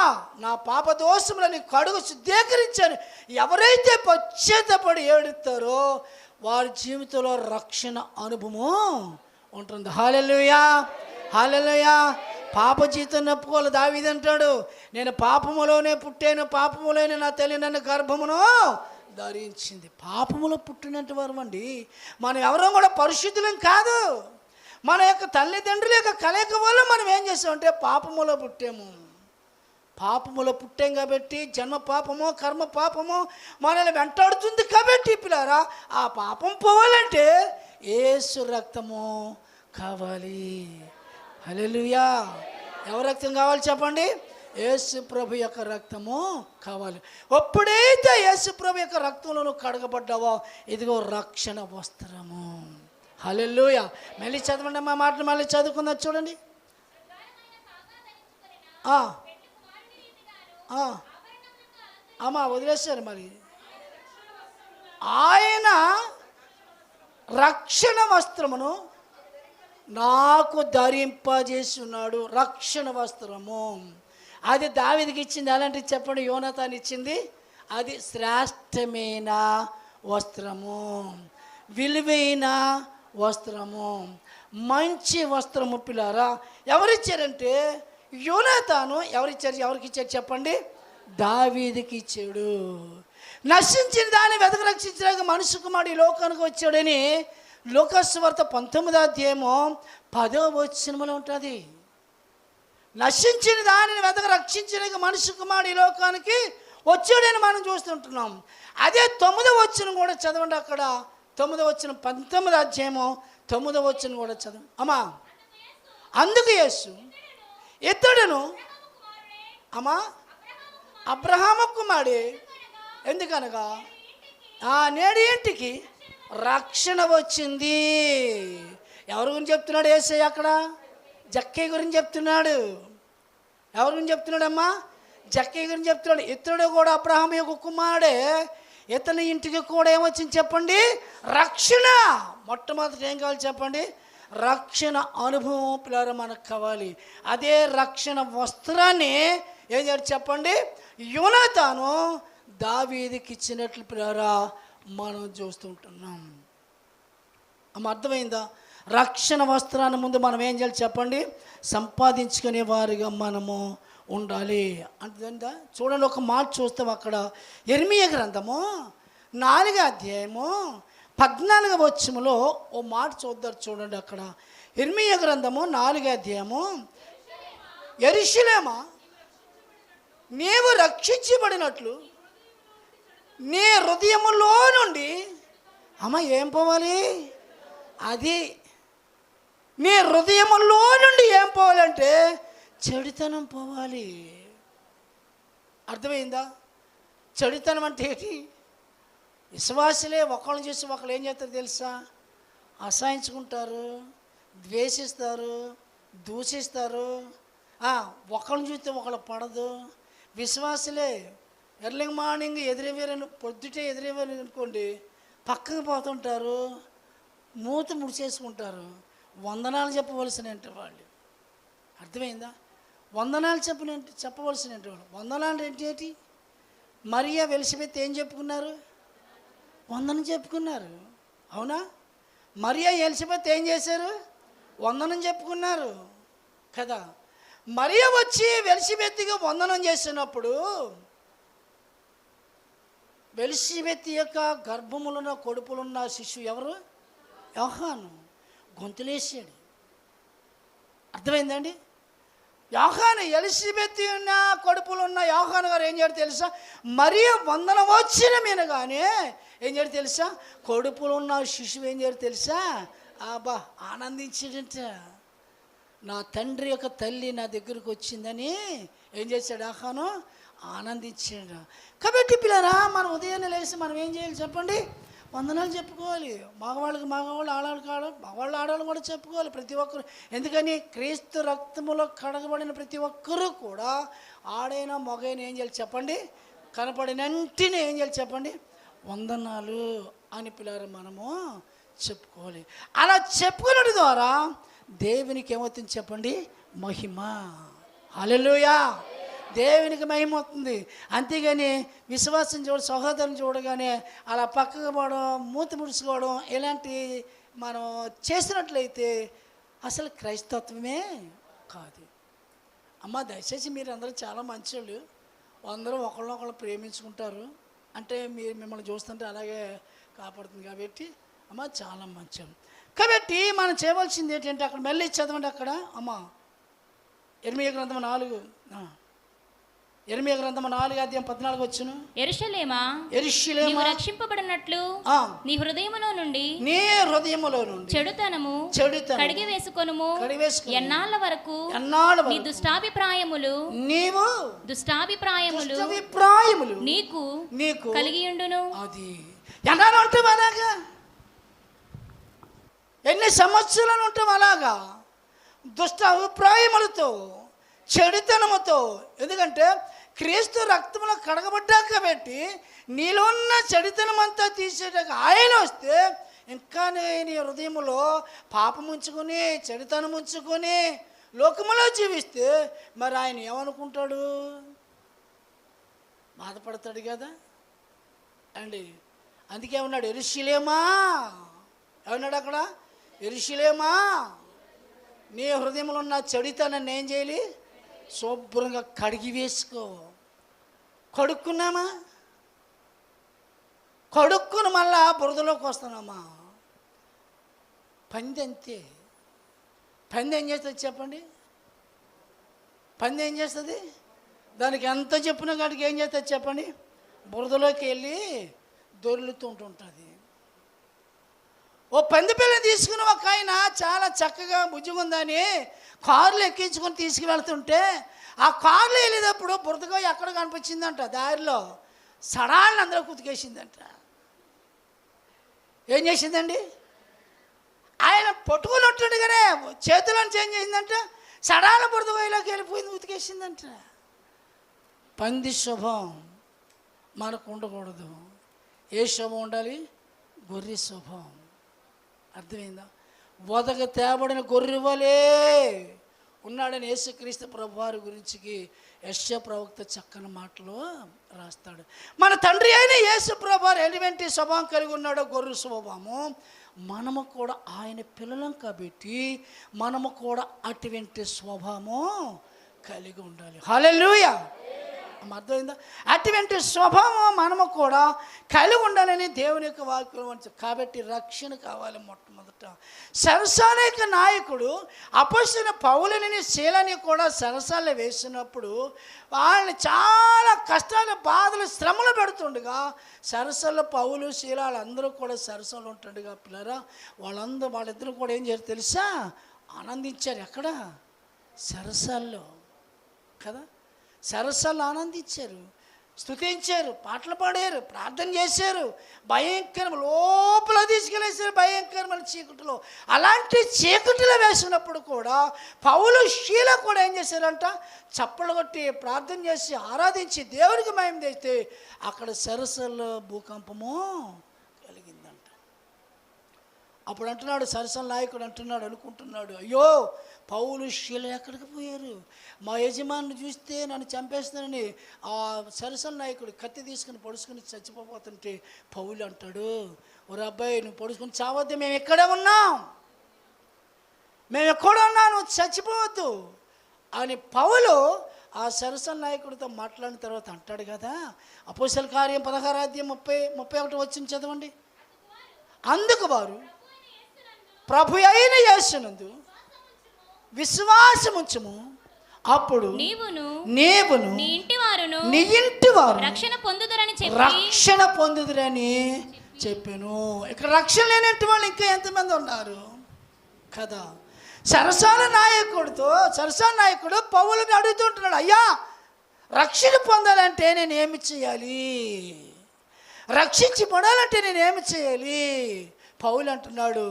నా పాప దోషములని కడుగు శుద్ధీకరించాను ఎవరైతే పశ్చాత్తపడి ఏడుతారో వారి జీవితంలో రక్షణ అనుభవం ఉంటుంది. హల్లెలూయా, హల్లెలూయా. పాప జీతం ఒప్పుకోవాలి. దావీదు అంటాడు, నేను పాపములోనే పుట్టాను, పాపములోనే నా తల్లి నన్ను గర్భమును ధరించింది. పాపములో పుట్టినట్టు వారు అండి. మనం ఎవరో కూడా పరిశుద్ధులం కాదు. మన యొక్క తల్లిదండ్రుల యొక్క కలయిక వల్ల మనం ఏం చేసామంటే పాపములో పుట్టాము. పాపములో పుట్టాం కాబట్టి జన్మ పాపము కర్మ పాపము మనల్ని వెంటాడుతుంది కాబట్టి పిల్లారా, ఆ పాపం పోవాలంటే యేసు రక్తము కావాలి. హల్లెలూయా. ఎవరి రక్తం కావాలి చెప్పండి? యేసు ప్రభు యొక్క రక్తము కావాలి. ఎప్పుడైతే యేసు ప్రభు యొక్క రక్తంలో కడగబడ్డావో ఇదిగో రక్షణ వస్త్రము. హల్లెలూయా. మళ్ళీ చదవండి మా మాటలు, మళ్ళీ చదువుకుందాం చూడండి. అమ్మా వదిలేశారు. మరి ఆయన రక్షణ వస్త్రమును నాకు ధరింపజేసి ఉన్నాడు. రక్షణ వస్త్రము అది దావీదుకి ఇచ్చింది. అలాంటిది చెప్పండి, యోనాతాను ఇచ్చింది. అది శ్రేష్టమైన వస్త్రము, విలువైన వస్త్రము, మంచి వస్త్రము. పిల్లారా, ఎవరిచ్చారంటే యోనాతాను. ఎవరికి ఇచ్చారు చెప్పండి? దావీదుకి ఇచ్చాడు. నశించిన దాన్ని వెతక రక్షించడానికి మనుష్య కుమారుడు ఈ లోకానికి వచ్చాడని లూకాసు వార్త 19వ అధ్యాయము 10వ వచనంలో ఉంటుంది. నశించిన దానిని వెతక రక్షించడానికి మనుష్య కుమారుడు ఈ లోకానికి వచ్చాడని మనం చూస్తుంటున్నాం. అదే 9వ వచనం కూడా చదవండి. అక్కడ 9వ వచనం 19వ అధ్యాయము 9వ వచనం కూడా చదవండి అమ్మా. అందుకు యేసు ఇతడును అమ్మా అబ్రహాము కుమారుడే, ఎందుకనగా నేడి ఇంటికి రక్షణ వచ్చింది. ఎవరి గురించి చెప్తున్నాడు యేసయ్య? అక్కడ జక్కయ్య గురించి చెప్తున్నాడు. ఎవరి గురించి చెప్తున్నాడమ్మా? జక్కయ్య గురించి చెప్తున్నాడు. ఇతడు కూడా అబ్రహాము యొక్క కుమారుడే, ఇతని ఇంటికి కూడా ఏమొచ్చింది చెప్పండి? రక్షణ. మొట్టమొదటి ఏం కావాలి చెప్పండి? రక్షణ అనుభవం పిల్లలు మనకు కావాలి. అదే రక్షణ వస్త్రాన్ని ఏం చేయాలి చెప్పండి? యోనాతాను దావీదుకి ఇచ్చినట్లు పిల్లరా మనం చూస్తుంటున్నాం. అర్థమైందా? రక్షణ వస్త్రాన్ని ముందు మనం ఏం చేయాలి చెప్పండి? సంపాదించుకునే వారిగా మనము ఉండాలి. అంతేందా? చూడండి, ఒక మాట చూస్తాం అక్కడ. యెరెమీయా గ్రంథము 4వ అధ్యాయము 14వ వచనంలో ఓ మాట చూద్దారు. చూడండి అక్కడ యెరెమీయా గ్రంథము 4వ అధ్యాయము, యెరూషలేమా నీవు రక్షించబడినట్లు నీ హృదయములో నుండి ఏం పోవాలి? అది నీ హృదయములో నుండి ఏం పోవాలంటే చెడుతనం పోవాలి. అర్థమైందా? చెడుతనం అంటే ఏంటి? విశ్వాసులే ఒకళ్ళని చూసి ఒకళ్ళు ఏం చేస్తారు తెలుసా? అసహించుకుంటారు, ద్వేషిస్తారు, దూషిస్తారు. ఒకళ్ళని చూస్తే ఒకళ్ళు పడదు. విశ్వాసులే ఎర్లీ మార్నింగ్ ఎదురేవారని పొద్దుటే ఎదురేవారు అనుకోండి, పక్కకు పోతుంటారు, మూత ముడిచేసుకుంటారు. వందనాలు చెప్పవలసిన వాళ్ళు. అర్థమైందా? వందనాలు చెప్పవలసిన వాళ్ళు. వందనాలు ఏంటి? మరియా ఎలిజబెత్ ఏం చెప్పుకున్నారు? వందనం చెప్పుకున్నారు. అవునా? మరియా ఎలిజబెత్ ఏం చేశారు? వందనం చెప్పుకున్నారు కదా. మరియా వచ్చి ఎలిజబెత్కి వందనం చేసినప్పుడు ఎలిజబెత్ యొక్క గర్భములున్న కొడుపులున్న శిశువు ఎవరు? యోహాను. గొంతులేసాడు. అర్థమైందండి? యోహాను, ఎలిజబెత్ ఉన్న కొడుపులున్న యోహాను గారు ఏం చేయడు తెలుసా? మరియా వందనం వచ్చిన మీనగానే ఏం చేయడు తెలుసా? కొడుపులున్న శిశువు ఏం చేయడు తెలుసా? ఆనందించాడంట. నా తండ్రి యొక్క తల్లి నా దగ్గరకు వచ్చిందని ఏం చేశాడు యోహాను? ఆనందించాడు. కాబట్టి పిల్లరా, మనం ఉదయాన్నే లేచి మనం ఏం చేయాలి చెప్పండి? వందనాలు చెప్పుకోవాలి. మగవాళ్ళకి మగవాళ్ళు, ఆడవాళ్ళకి మగవాళ్ళు ఆడవాళ్ళు కూడా చెప్పుకోవాలి ప్రతి ఒక్కరు. ఎందుకని? క్రీస్తు రక్తములో కడగబడిన ప్రతి ఒక్కరూ కూడా ఆడైనా మగైనా ఏం చేయాలి చెప్పండి? కనపడినంటిని ఏం చేయాలి చెప్పండి? వందనాలు అని పిల్లలు మనము చెప్పుకోవాలి. అలా చెప్పుకోవడం ద్వారా దేవునికి ఏమవుతుంది చెప్పండి? మహిమ. హల్లెలూయా. దేవునికి మహిమ అవుతుంది. అంతేగాని విశ్వాసం సహోదరుని చూడగానే అలా పక్కకు పోవడం, మూతి ముడుచుకోవడం ఇలాంటి మనం చేసినట్లయితే అసలు క్రైస్తత్వమే కాదు. అమ్మ దయచేసి మీరు అందరూ చాలా మంచోళ్ళు, అందరూ ఒకళ్ళనొకళ్ళు ప్రేమించుకుంటారు అంటే మీరు మిమ్మల్ని చూస్తుంటే అలాగే కాపాడుతుంది కాబట్టి అమ్మ చాలా మంచోళ్ళు. కాబట్టి మనం చేయవలసింది ఏంటంటే అక్కడ మళ్ళీ చదవండి. అక్కడ అమ్మ ఇర్మీయా గ్రంథం 4 ఇర్మీయా గ్రంథం 4:14 వచ్చును. యెరూషలేమా యెరూషలేమా రక్షింపబడినట్లు నీ హృదయములో నుండి చెడుతనము కడిగి వేసుకొనుము. ఎన్నాళ్ళ వరకు నీ దుష్టాభిప్రాయములు నీకు కలిగియుండును. అది ఎన్నాళ్ళు ఉంటాం అలాగా, ఎన్ని సంవత్సరాలు ఉంటాం అలాగా దుష్ట అభిప్రాయములతో, చెడుతనముతో. ఎందుకంటే క్రీస్తు రక్తంలో కడగబడ్డాక కాబట్టి నీలో ఉన్న చెడుతనం అంతా తీసేటాక ఆయన వస్తే ఇంకా నీ హృదయంలో పాపం ఉంచుకొని, చెడుతనం ఉంచుకొని లోకములో జీవిస్తే మరి ఆయన ఏమనుకుంటాడు? బాధపడతాడు కదా అండి. అందుకే ఉన్నాడు యెరూషలేమా, ఏమన్నాడు అక్కడ? యెరూషలేమా నీ హృదయంలో ఉన్న చెడుతనాన్ని ఏం చేయాలి? శుభ్రంగా కడిగి వేసుకో. కడుక్కున్నామా? కడుక్కుని మళ్ళా బురదలోకి వస్తున్నామా? పంది అంతే. పంది ఏం చేస్తుంది చెప్పండి? పంది ఏం చేస్తుంది? దానికి ఎంత చెప్పిన కాడికి ఏం చేస్తుంది చెప్పండి? బురదలోకి వెళ్ళి దొర్లుతుంటుంటుంది. ఓ పంది పిల్లని తీసుకుని ఒక ఆయన చాలా చక్కగా బుజ్జిగుందని కారులో ఎక్కించుకొని తీసుకువెళ్తుంటే ఆ కారులో వెళ్ళేటప్పుడు బురదగా ఎక్కడ కనిపించిందంట, దారిలో సడాలను అందరూ కుతికేసిందంట. ఏం చేసిందండి? ఆయన పట్టుకుని ఉంటుండగానే చేతులను చేంజ్ చేసిందంట, సడాల బురదగోయలోకి వెళ్ళిపోయింది, ఉతికేసిందంట. పంది శుభం మనకు ఉండకూడదు. ఏ శుభం ఉండాలి? గొర్రె శుభం. అర్థమైందా? వదగ తేబడిన గొర్రెవలే ఉన్నాడని యేసుక్రీస్తు ప్రభువారి గురించి యెషయా ప్రవక్త చక్కని మాటలో రాస్తాడు. మన తండ్రి అయిన యేసు ప్రభువారు ఎటువంటి స్వభావం కలిగి ఉన్నాడో గొర్రె స్వభావము, మనము కూడా ఆయన పిల్లలం కాబట్టి మనము కూడా అటువంటి స్వభావము కలిగి ఉండాలి. హల్లెలూయా. అర్థమైందా? అటువంటి స్వభావం మనము కూడా కలిగి ఉండాలని దేవుని యొక్క వాక్యం. కాబట్టి రక్షణ కావాలి. మొట్టమొదట సరసాల నాయకుడు అపొస్తలుడైన పౌలుని శీలని కూడా సరసాల్లో వేసినప్పుడు వాళ్ళని చాలా కష్టాలు, బాధలు, శ్రమలు పెడుతుండగా సరసాల్లో పౌలు శీలాలు అందరూ కూడా సరసాలు ఉంటుండగా పిల్లరా వాళ్ళిద్దరూ కూడా ఏం చేశారు తెలుసా? ఆనందించారు. ఎక్కడ? సరసాల్లో కదా. సరసాలు ఆనందించారు, స్తుతించారు, పాటలు పాడారు, ప్రార్థన చేశారు. భయంకరం లోపల తీసుకెళ్ళేసారు, భయంకరమైన చీకటిలో. అలాంటి చీకటిలో వేసినప్పుడు కూడా పౌలు శీల కూడా ఏం చేశారంట? చప్పలు కొట్టి ప్రార్థన చేసి ఆరాధించి దేవునికి మహిమ తెస్తే అక్కడ సరస్సులో భూకంపము కలిగిందంట. అప్పుడు అంటున్నాడు సరసల నాయకుడు అనుకుంటున్నాడు, అయ్యో పౌలు శీల ఎక్కడికి పోయారు? మా యజమాని చూస్తే నన్ను చంపేస్తానని ఆ సరసల నాయకుడు కత్తి తీసుకుని పొడుచుకుని చచ్చిపోతుంటే పౌలు అంటాడు, ఒరే అబ్బాయి నువ్వు పొడుచుకుని చావద్దు, మేము ఎక్కడే ఉన్నాం, నువ్వు చచ్చిపోవద్దు అని పౌలు ఆ సరసల నాయకుడితో మాట్లాడిన తర్వాత అంటాడు కదా. అపోస్తలుల కార్యం 16:31 వచ్చిన చదవండి. అందుకు వారు ప్రభు అయిన యేసునందు విశ్వాసముంచుము, అప్పుడు నీవును నీ ఇంటి వారు రక్షణ పొందుదురని చెప్పాను. ఇక్కడ రక్షణ లేనట్టు వాళ్ళు ఇంకా ఎంతమంది ఉన్నారు కదా. సరసాల నాయకుడు పౌలుని అడుగుతుంటున్నాడు, అయ్యా రక్షణ పొందాలంటే నేను ఏమి చేయాలి? రక్షించబడాలంటే నేను ఏమి చేయాలి? పౌలు అంటున్నాడు,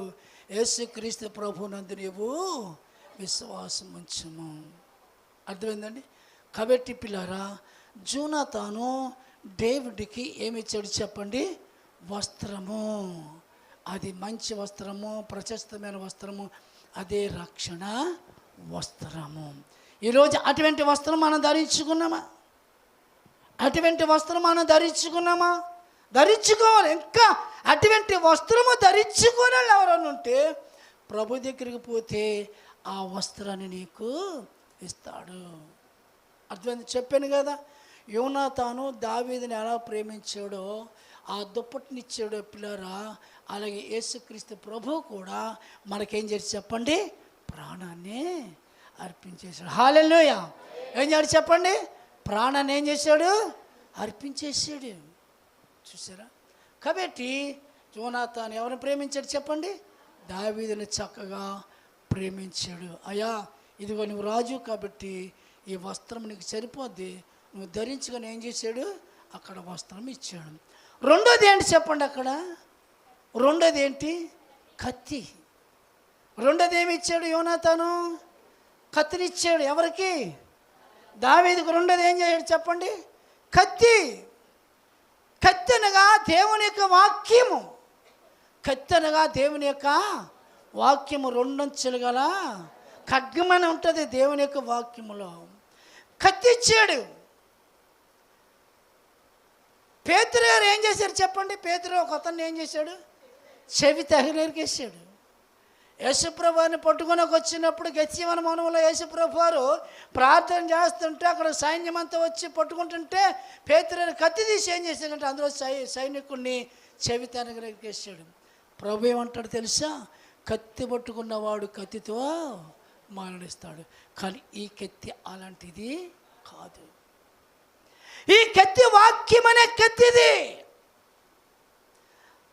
యేసుక్రీస్తు ప్రభునందు నీవు విశ్వాసం ఉంచుము. అర్థమైందండి? కాబట్టి పిల్లారా, జోనాతాను డేవిడ్కి ఏమి ఇచ్చాడు చెప్పండి? వస్త్రము. అది మంచి వస్త్రము, ప్రశస్తమైన వస్త్రము, అదే రక్షణ వస్త్రము. ఈరోజు అటువంటి వస్త్రం మనం ధరించుకున్నామా? ధరించుకోవాలి. ఇంకా అటువంటి వస్త్రము ధరించుకునే వాళ్ళు ఎవరైనా ఉంటే ప్రభు దగ్గరికి పోతే ఆ వస్త్రాన్ని నీకు ఇస్తాడు. అర్థమైంది, చెప్పాను కదా. యోనాతాను దావీదుని ఎలా ప్రేమించాడో, ఆ దుప్పటినిచ్చాడో పిల్లరా, అలాగే యేసుక్రీస్తు ప్రభువు కూడా మనకేం చేసి చెప్పండి, ప్రాణాన్ని అర్పించేశాడు. హల్లెలూయా. ఏం చేశాడు చెప్పండి, ప్రాణాన్ని ఏం చేశాడు, అర్పించేసాడు. చూసారా? కాబట్టి యోనాతాను ఎవరిని ప్రేమించాడు చెప్పండి, దావీదుని చక్కగా ప్రేమించాడు. అయ్యా ఇదిగో నువ్వు రాజు కాబట్టి ఈ వస్త్రం నీకు సరిపోద్ది, నువ్వు ధరించుకొని ఏం చేశాడు, అక్కడ వస్త్రం ఇచ్చాడు. రెండోది ఏంటి చెప్పండి, అక్కడ రెండోది ఏంటి, కత్తి. రెండోది ఏమి ఇచ్చాడు యోనాతాను, కత్తినిచ్చాడు. ఎవరికి, దావీదుకు. రెండోది ఏం చేశాడు చెప్పండి, కత్తి. కత్తి అనగా దేవుని యొక్క వాక్యము. కత్తి అనగా దేవుని యొక్క వాక్యము, రెండంచెలు గల ఖడ్గమని ఉంటుంది దేవుని యొక్క వాక్యములో. కత్తి ఇచ్చాడు. పేతురు గారు ఏం చేశారు చెప్పండి, పేతురు ఒక అతన్ని ఏం చేశాడు, చెవి తగిలేరికేసాడు. యేసుప్రభు వారిని పట్టుకొని వచ్చినప్పుడు గెత్సేమనే వనంలో యేసుప్రభు వారు ప్రార్థన చేస్తుంటే అక్కడ సైన్యం అంతా వచ్చి పట్టుకుంటుంటే పేతురు కత్తి తీసి ఏం చేశాడంటే అందులో సైనికుడిని చెవి తగిలేరికేసాడు. ప్రభు ఏమంటాడు తెలుసా, కత్తి పట్టుకున్నవాడు కత్తితో మరణిస్తాడు. కానీ ఈ కత్తి అలాంటిది కాదు. ఈ కత్తి వాక్యం అనే కత్తిది.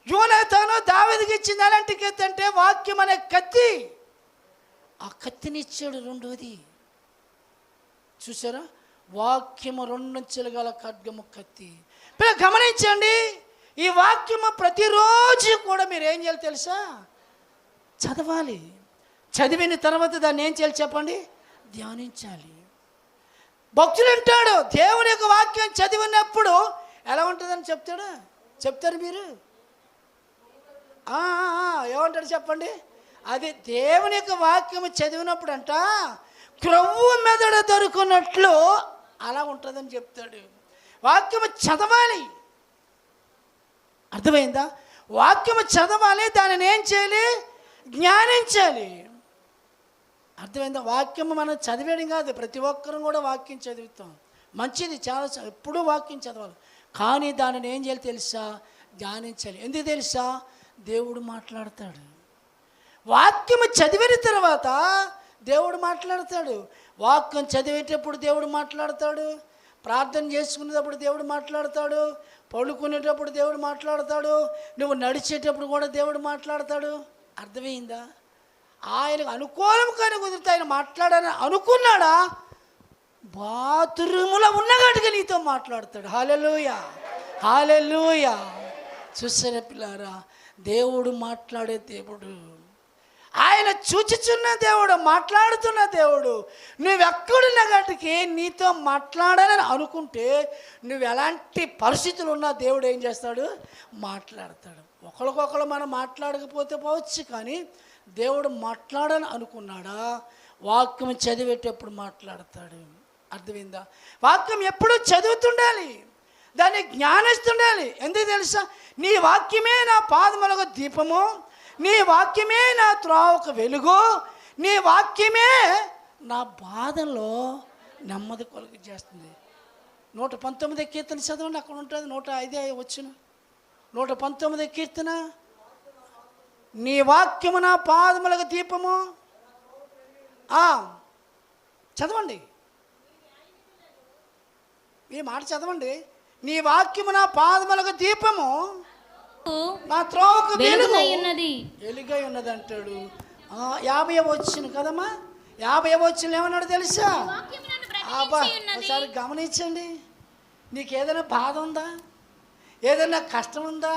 యోనాతాను దావీదుకి ఇచ్చింది అలాంటి కత్తి అంటే వాక్యం అనే కత్తి. ఆ కత్తిని ఇచ్చాడు. రెండోది చూసారా, వాక్యము రెండంచెలు గల ఖడ్గము కత్తి. గమనించండి, ఈ వాక్యము ప్రతిరోజు కూడా మీరు ఏం చేయాలి తెలుసా, చదవాలి. చదివిన తర్వాత దాన్ని ఏం చేయాలి చెప్పండి, ధ్యానించాలి. భక్తులు అంటాడు దేవుని యొక్క వాక్యం చదివినప్పుడు ఎలా ఉంటుందని చెప్తారు మీరు. ఏమంటాడు చెప్పండి, అది దేవుని యొక్క వాక్యం చదివినప్పుడు అంట క్రొవ్వు మెదడు దొరుకున్నట్లు అలా ఉంటుందని చెప్తాడు. వాక్యము చదవాలి. అర్థమైందా? వాక్యము చదవాలి, దానిని ఏం చేయాలి, జ్ఞానించాలి. అర్థమైందా? వాక్యము మనం చదివేయడం కాదు, ప్రతి ఒక్కరం కూడా వాక్యం చదువుతాం, మంచిది, చాలా ఎప్పుడూ వాక్యం చదవాలి. కానీ దానిని ఏం చేయాలి తెలుసా, ధ్యానించాలి. ఎందుకు తెలుసా, దేవుడు మాట్లాడతాడు. వాక్యము చదివిన తర్వాత దేవుడు మాట్లాడతాడు. వాక్యం చదివేటప్పుడు దేవుడు మాట్లాడతాడు, ప్రార్థన చేసుకునేటప్పుడు దేవుడు మాట్లాడతాడు, పడుకునేటప్పుడు దేవుడు మాట్లాడతాడు, నువ్వు నడిచేటప్పుడు కూడా దేవుడు మాట్లాడతాడు. అర్థమైందా? ఆయనకు అనుకూలం కానీ కుదిరితే ఆయన మాట్లాడాలని అనుకున్నాడా, బాత్రూములో ఉన్నగట్టుగా నీతో మాట్లాడతాడు. హల్లెలూయా, హల్లెలూయా. చూసారా పిల్లారా, దేవుడు మాట్లాడే దేవుడు, ఆయన చూచుచున్న దేవుడు, మాట్లాడుతున్న దేవుడు. నువ్వెక్కడున్న గట్టుకి నీతో మాట్లాడాలని అనుకుంటే నువ్వు ఎలాంటి పరిస్థితులు ఉన్నా దేవుడు ఏం చేస్తాడు, మాట్లాడతాడు. ఒకరికొకరు మనం మాట్లాడకపోతే పోవచ్చు, కానీ దేవుడు మాట్లాడని అనుకున్నాడా, వాక్యం చదివేటప్పుడు మాట్లాడతాడు. అర్థమైందా? వాక్యం ఎప్పుడూ చదువుతుండాలి, దాన్ని జ్ఞానిస్తుండాలి. ఎందుకు తెలుసా, నీ వాక్యమే నా పాదములకు దీపము, నీ వాక్యమే నా త్రోవకు వెలుగు, నీ వాక్యమే నా బాధలో నెమ్మది కొలుగు చేస్తుంది. 119 కీర్తన చదవండి, అక్కడ ఉంటుంది. 105 వచ్చిన 119 కీర్తన. నీ వాక్యము నా పాదములకు దీపము. చదవండి, ఈ మాట చదవండి. నీ వాక్యము నా పాదములకు దీపము, నా త్రోవకు వెలుగై ఉన్నది అంటాడు. 50 వచ్చిన కదమ్మా, 50 వచ్చిన ఏమన్నాడు తెలుసా? ఒకసారి గమనించండి. నీకు ఏదైనా బాధ ఉందా, ఏదైనా కష్టం ఉందా,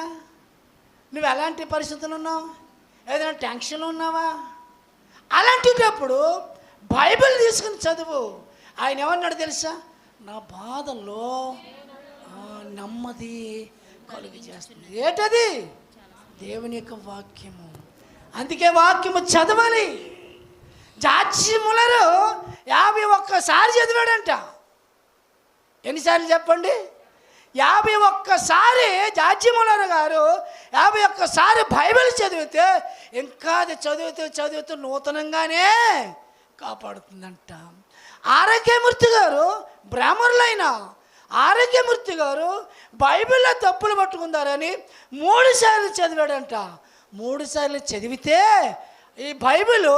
నువ్వు ఎలాంటి పరిస్థితులు ఉన్నావు, ఏదైనా టెన్షన్లో ఉన్నావా, అలాంటిటప్పుడు బైబిల్ తీసుకుని చదువు. ఆయన ఏమన్నాడు తెలుసా, నా బాధల్లో నెమ్మది కలుగు చేస్తుంది. ఏంటది? దేవుని యొక్క వాక్యము. అందుకే వాక్యము చదవాలి. George Muller 51 చదివాడంట. ఎన్నిసార్లు చెప్పండి? 51 జార్జి ముల్లరు గారు 51 బైబిల్ చదివితే ఇంకా అది చదువుతూ నూతనంగానే కాపాడుతుందంట. ఆరోగ్యమూర్తి గారు బ్రాహ్మణులైన ఆరోగ్యమూర్తి గారు బైబిల్లో తప్పులు పట్టుకుందారని 3 సార్లు చదివాడంట. 3 సార్లు చదివితే ఈ బైబిల్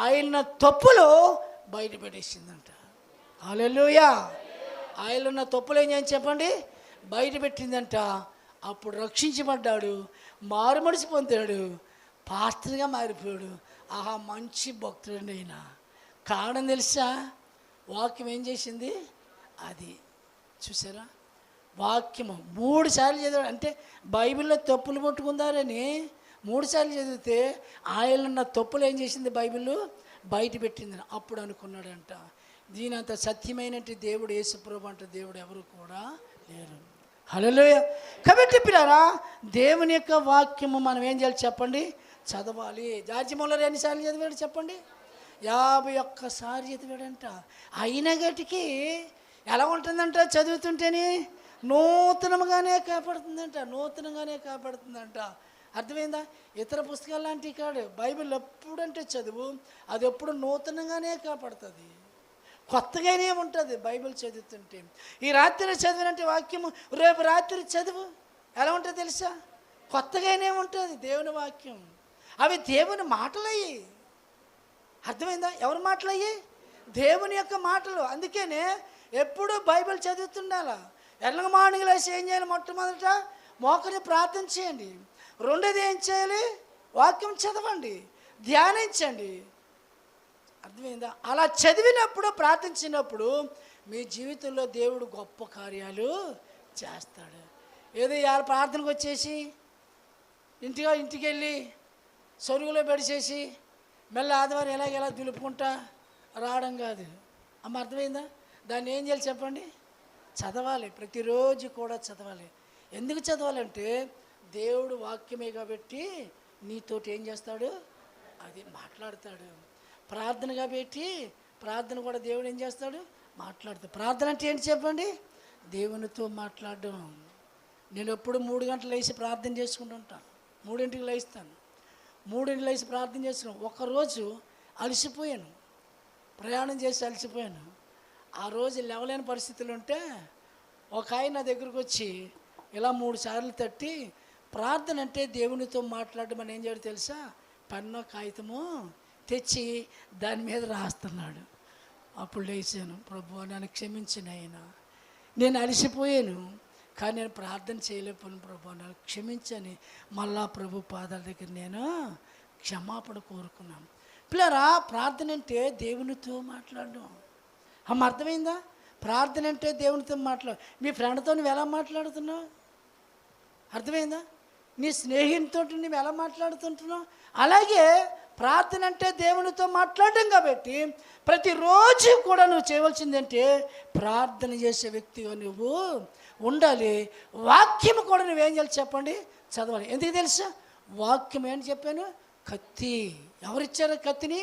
ఆయన తప్పులు బయట పెట్టేసిందంట. హల్లెలూయా. ఆయన ఉన్న తప్పులు ఏం చేయని చెప్పండి, బయట పెట్టిందంట. అప్పుడు రక్షించబడ్డాడు, మారు మనసు పొందాడు, పాస్టర్గా మారిపోయాడు. ఆహా, మంచి భక్తుడండి అయినా. కారణం తెలుసా? వాక్యం ఏం చేసింది? అది చూసారా, వాక్యము 3 సార్లు చదివాడు. అంటే బైబిల్లో తప్పులు పట్టుకుందారని 3 సార్లు చదివితే ఆయనన్న తప్పులు ఏం చేసింది? బైబిల్ బయట పెట్టింది. అప్పుడు అనుకున్నాడంట, దీనంత సత్యమైనట్టు దేవుడు యేసుప్రభు అంటే దేవుడు ఎవరు కూడా లేరు. హల్లెలూయా. కాబట్టి పిల్లరా, దేవుని యొక్క వాక్యము మనం ఏం చేయాలి చెప్పండి? చదవాలి. జార్జి ముల్లర్ ఎన్నిసార్లు చదివాడు చెప్పండి? 51 సార్లు చదివాడంట. అయిన గటికి ఎలా ఉంటుందంట? చదువుతుంటేనే నూతనంగానే కాపాడుతుందంట. అర్థమైందా? ఇతర పుస్తకాలు లాంటి కాడు. బైబిల్ ఎప్పుడంటే చదువు, అది ఎప్పుడు నూతనంగానే కాపాడుతుంది, కొత్తగానే ఉంటుంది. బైబిల్ చదువుతుంటే ఈ రాత్రి చదివినంటే వాక్యము రేపు రాత్రి చదువు ఎలా ఉంటుంది తెలుసా? కొత్తగానే ఉంటుంది దేవుని వాక్యం. అవి దేవుని మాటలయ్యి. అర్థమైందా? ఎవరి మాటలయ్యి? దేవుని యొక్క మాటలు. అందుకనే ఎప్పుడు బైబిల్ చదువుతుండాలా. ఎర్లగ మార్నింగ్ లేసి ఏం చేయాలి? మొట్టమొదట మోకరి ప్రార్థన చేయండి. రెండోది ఏం చేయాలి? వాక్యం చదవండి, ధ్యానించండి. అర్థమైందా? అలా చదివినప్పుడు, ప్రార్థించినప్పుడు మీ జీవితంలో దేవుడు గొప్ప కార్యాలు చేస్తాడు. ఏదో ఇవాళ ప్రార్థనకు వచ్చేసి ఇంటికి వెళ్ళి సొరుగులో పెడిచేసి మళ్ళీ ఆదివారం ఎలా దులుపుకుంటా రావడం కాదు. అమ్మ, అర్థమైందా? దాన్ని ఏం చేయాలి చెప్పండి? చదవాలి. ప్రతిరోజు కూడా చదవాలి. ఎందుకు చదవాలంటే దేవుడు వాక్యమే కాబట్టి నీతోటి ఏం చేస్తాడు? అది మాట్లాడతాడు. ప్రార్థనగా పెట్టి ప్రార్థన కూడా దేవుడు ఏం చేస్తాడు? మాట్లాడతాడు. ప్రార్థన అంటే ఏంటి చెప్పండి? దేవునితో మాట్లాడడం. నేను ఎప్పుడు 3 గంటలు లేచి ప్రార్థన చేసుకుంటూ ఉంటాను. 3ంటికి లేస్తాను. 3ంటికి లేచి ప్రార్థన చేసుకున్నాను. ఒకరోజు అలసిపోయాను, ప్రయాణం చేసి అలసిపోయాను. ఆ రోజు లేవలేని పరిస్థితులు ఉంటే ఒక ఆయన నా దగ్గరకు వచ్చి ఇలా 3 సార్లు తట్టి, ప్రార్థన అంటే దేవునితో మాట్లాడడం అని ఏం చేయడు తెలుసా? పెన్ను కాగితము తెచ్చి దాని మీద రాస్తున్నాడు. అప్పుడు లేచాను, ప్రభువా నన్ను క్షమించిన ఆయన, నేను అలసిపోయాను కానీ నేను ప్రార్థన చేయలేకపోయాను, ప్రభువా నన్ను క్షమించని మళ్ళా ప్రభు పాదాల దగ్గర నేను క్షమాపణ కోరుకున్నాను. పిల్లరా, ప్రార్థన అంటే దేవునితో మాట్లాడడం. అమ్మ, అర్థమైందా? ప్రార్థన అంటే దేవునితో మీ ఫ్రెండ్తో నువ్వు ఎలా మాట్లాడుతున్నావు? అర్థమైందా? నీ స్నేహితుతో నువ్వు ఎలా మాట్లాడుతుంటున్నావు? అలాగే ప్రార్థన అంటే దేవునితో మాట్లాడడం కాబట్టి ప్రతిరోజు కూడా నువ్వు చేయవలసిందంటే ప్రార్థన చేసే వ్యక్తిగా నువ్వు ఉండాలి. వాక్యం కూడా నువ్వేం చేయాలి చెప్పండి? చదవాలి. ఎందుకు తెలుసా? వాక్యం ఏంటి చెప్పాను? కత్తి. ఎవరిచ్చారు కత్తిని?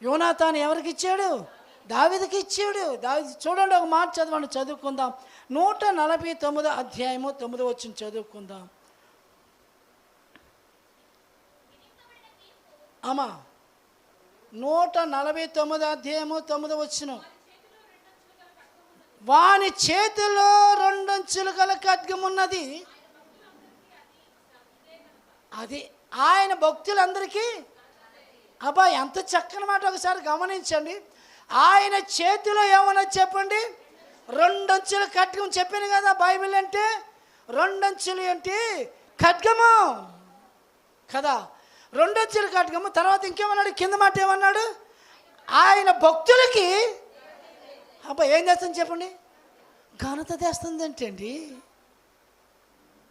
యోనాతాను ఎవరికి ఇచ్చాడు? దావీదుకి ఇచ్చాడు. దావీదు చూడండి, ఒక మాట చదవండి, చదువుకుందాం. 149 అధ్యాయము 9వ వచనం చదువుకుందాం. అమ్మా, 149 అధ్యాయము 9వ వచనం. వాని చేతిలో 2 అంచులు గల ఖడ్గం ఉన్నది. అది ఆయన భక్తులందరికీ. అబ్బా, ఎంత చక్కని మాట! ఒకసారి గమనించండి. ఆయన చేతిలో ఏమన్నా చెప్పండి? 2 అంచుల ఖడ్గం. చెప్పాను కదా, బైబిల్ అంటే 2 అంచులు ఏంటి? ఖడ్గము కదా. 2 అంచుల ఖడ్గము. తర్వాత ఇంకేమన్నాడు? కింద మాట ఏమన్నాడు? ఆయన భక్తులకి అబ్బా ఏం చేస్తుంది చెప్పండి? ఘనత తెస్తుంది అంటండి.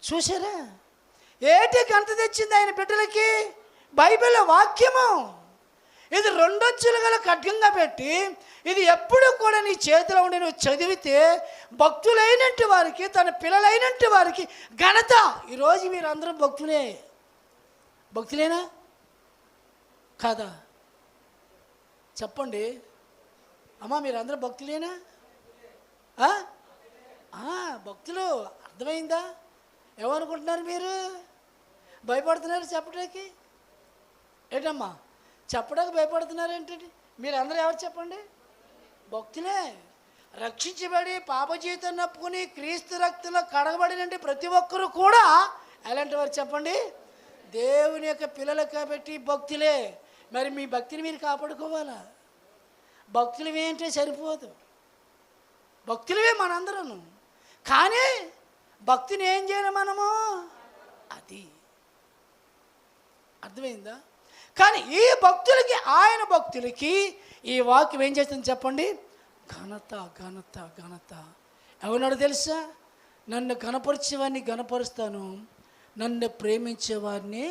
చూసారా? ఏటి ఘనత తెచ్చింది ఆయన బిడ్డలకి? బైబిల్ వాక్యము. ఇది 2 అంచులు గల ఖడ్గంగా పెట్టి, ఇది ఎప్పుడు కూడా నీ చేతిలో ఉండి నువ్వు చదివితే భక్తులైనట్టు వారికి, తన పిల్లలైనట్టు వారికి ఘనత. ఈరోజు మీరు అందరూ భక్తులేనా కాదా? చెప్పండి అమ్మా, మీరందరూ భక్తులేనా? భక్తులు. అర్థమైందా? ఏమనుకుంటున్నారు మీరు? భయపడుతున్నారు చెప్పడానికి? ఏంటమ్మా చెప్పడానికి భయపడుతున్నారు ఏంటండి? మీరు అందరూ ఎవరు చెప్పండి? భక్తులే. రక్షించబడి పాప జీవితం నప్పుకుని క్రీస్తు రక్తంలో కడగబడినంటే ప్రతి ఒక్కరూ కూడా ఎలాంటి వారు చెప్పండి? దేవుని యొక్క పిల్లలు కాబట్టి భక్తులే. మరి మీ భక్తిని మీరు కాపాడుకోవాలా? భక్తులు ఏంటంటే సరిపోదు, భక్తులవే మనందరం. కానీ భక్తిని ఏం చేయాలి మనము? అది అర్థమైందా? కానీ ఈ భక్తులకి, ఆయన భక్తులకి ఈ వాక్యం ఏం చేస్తుంది చెప్పండి? ఘనత, ఘనత, ఘనత. ఎవరినాడు తెలుసా? నన్ను గణపరిచేవాడిని గణపరుస్తాను, నన్ను ప్రేమించేవారిని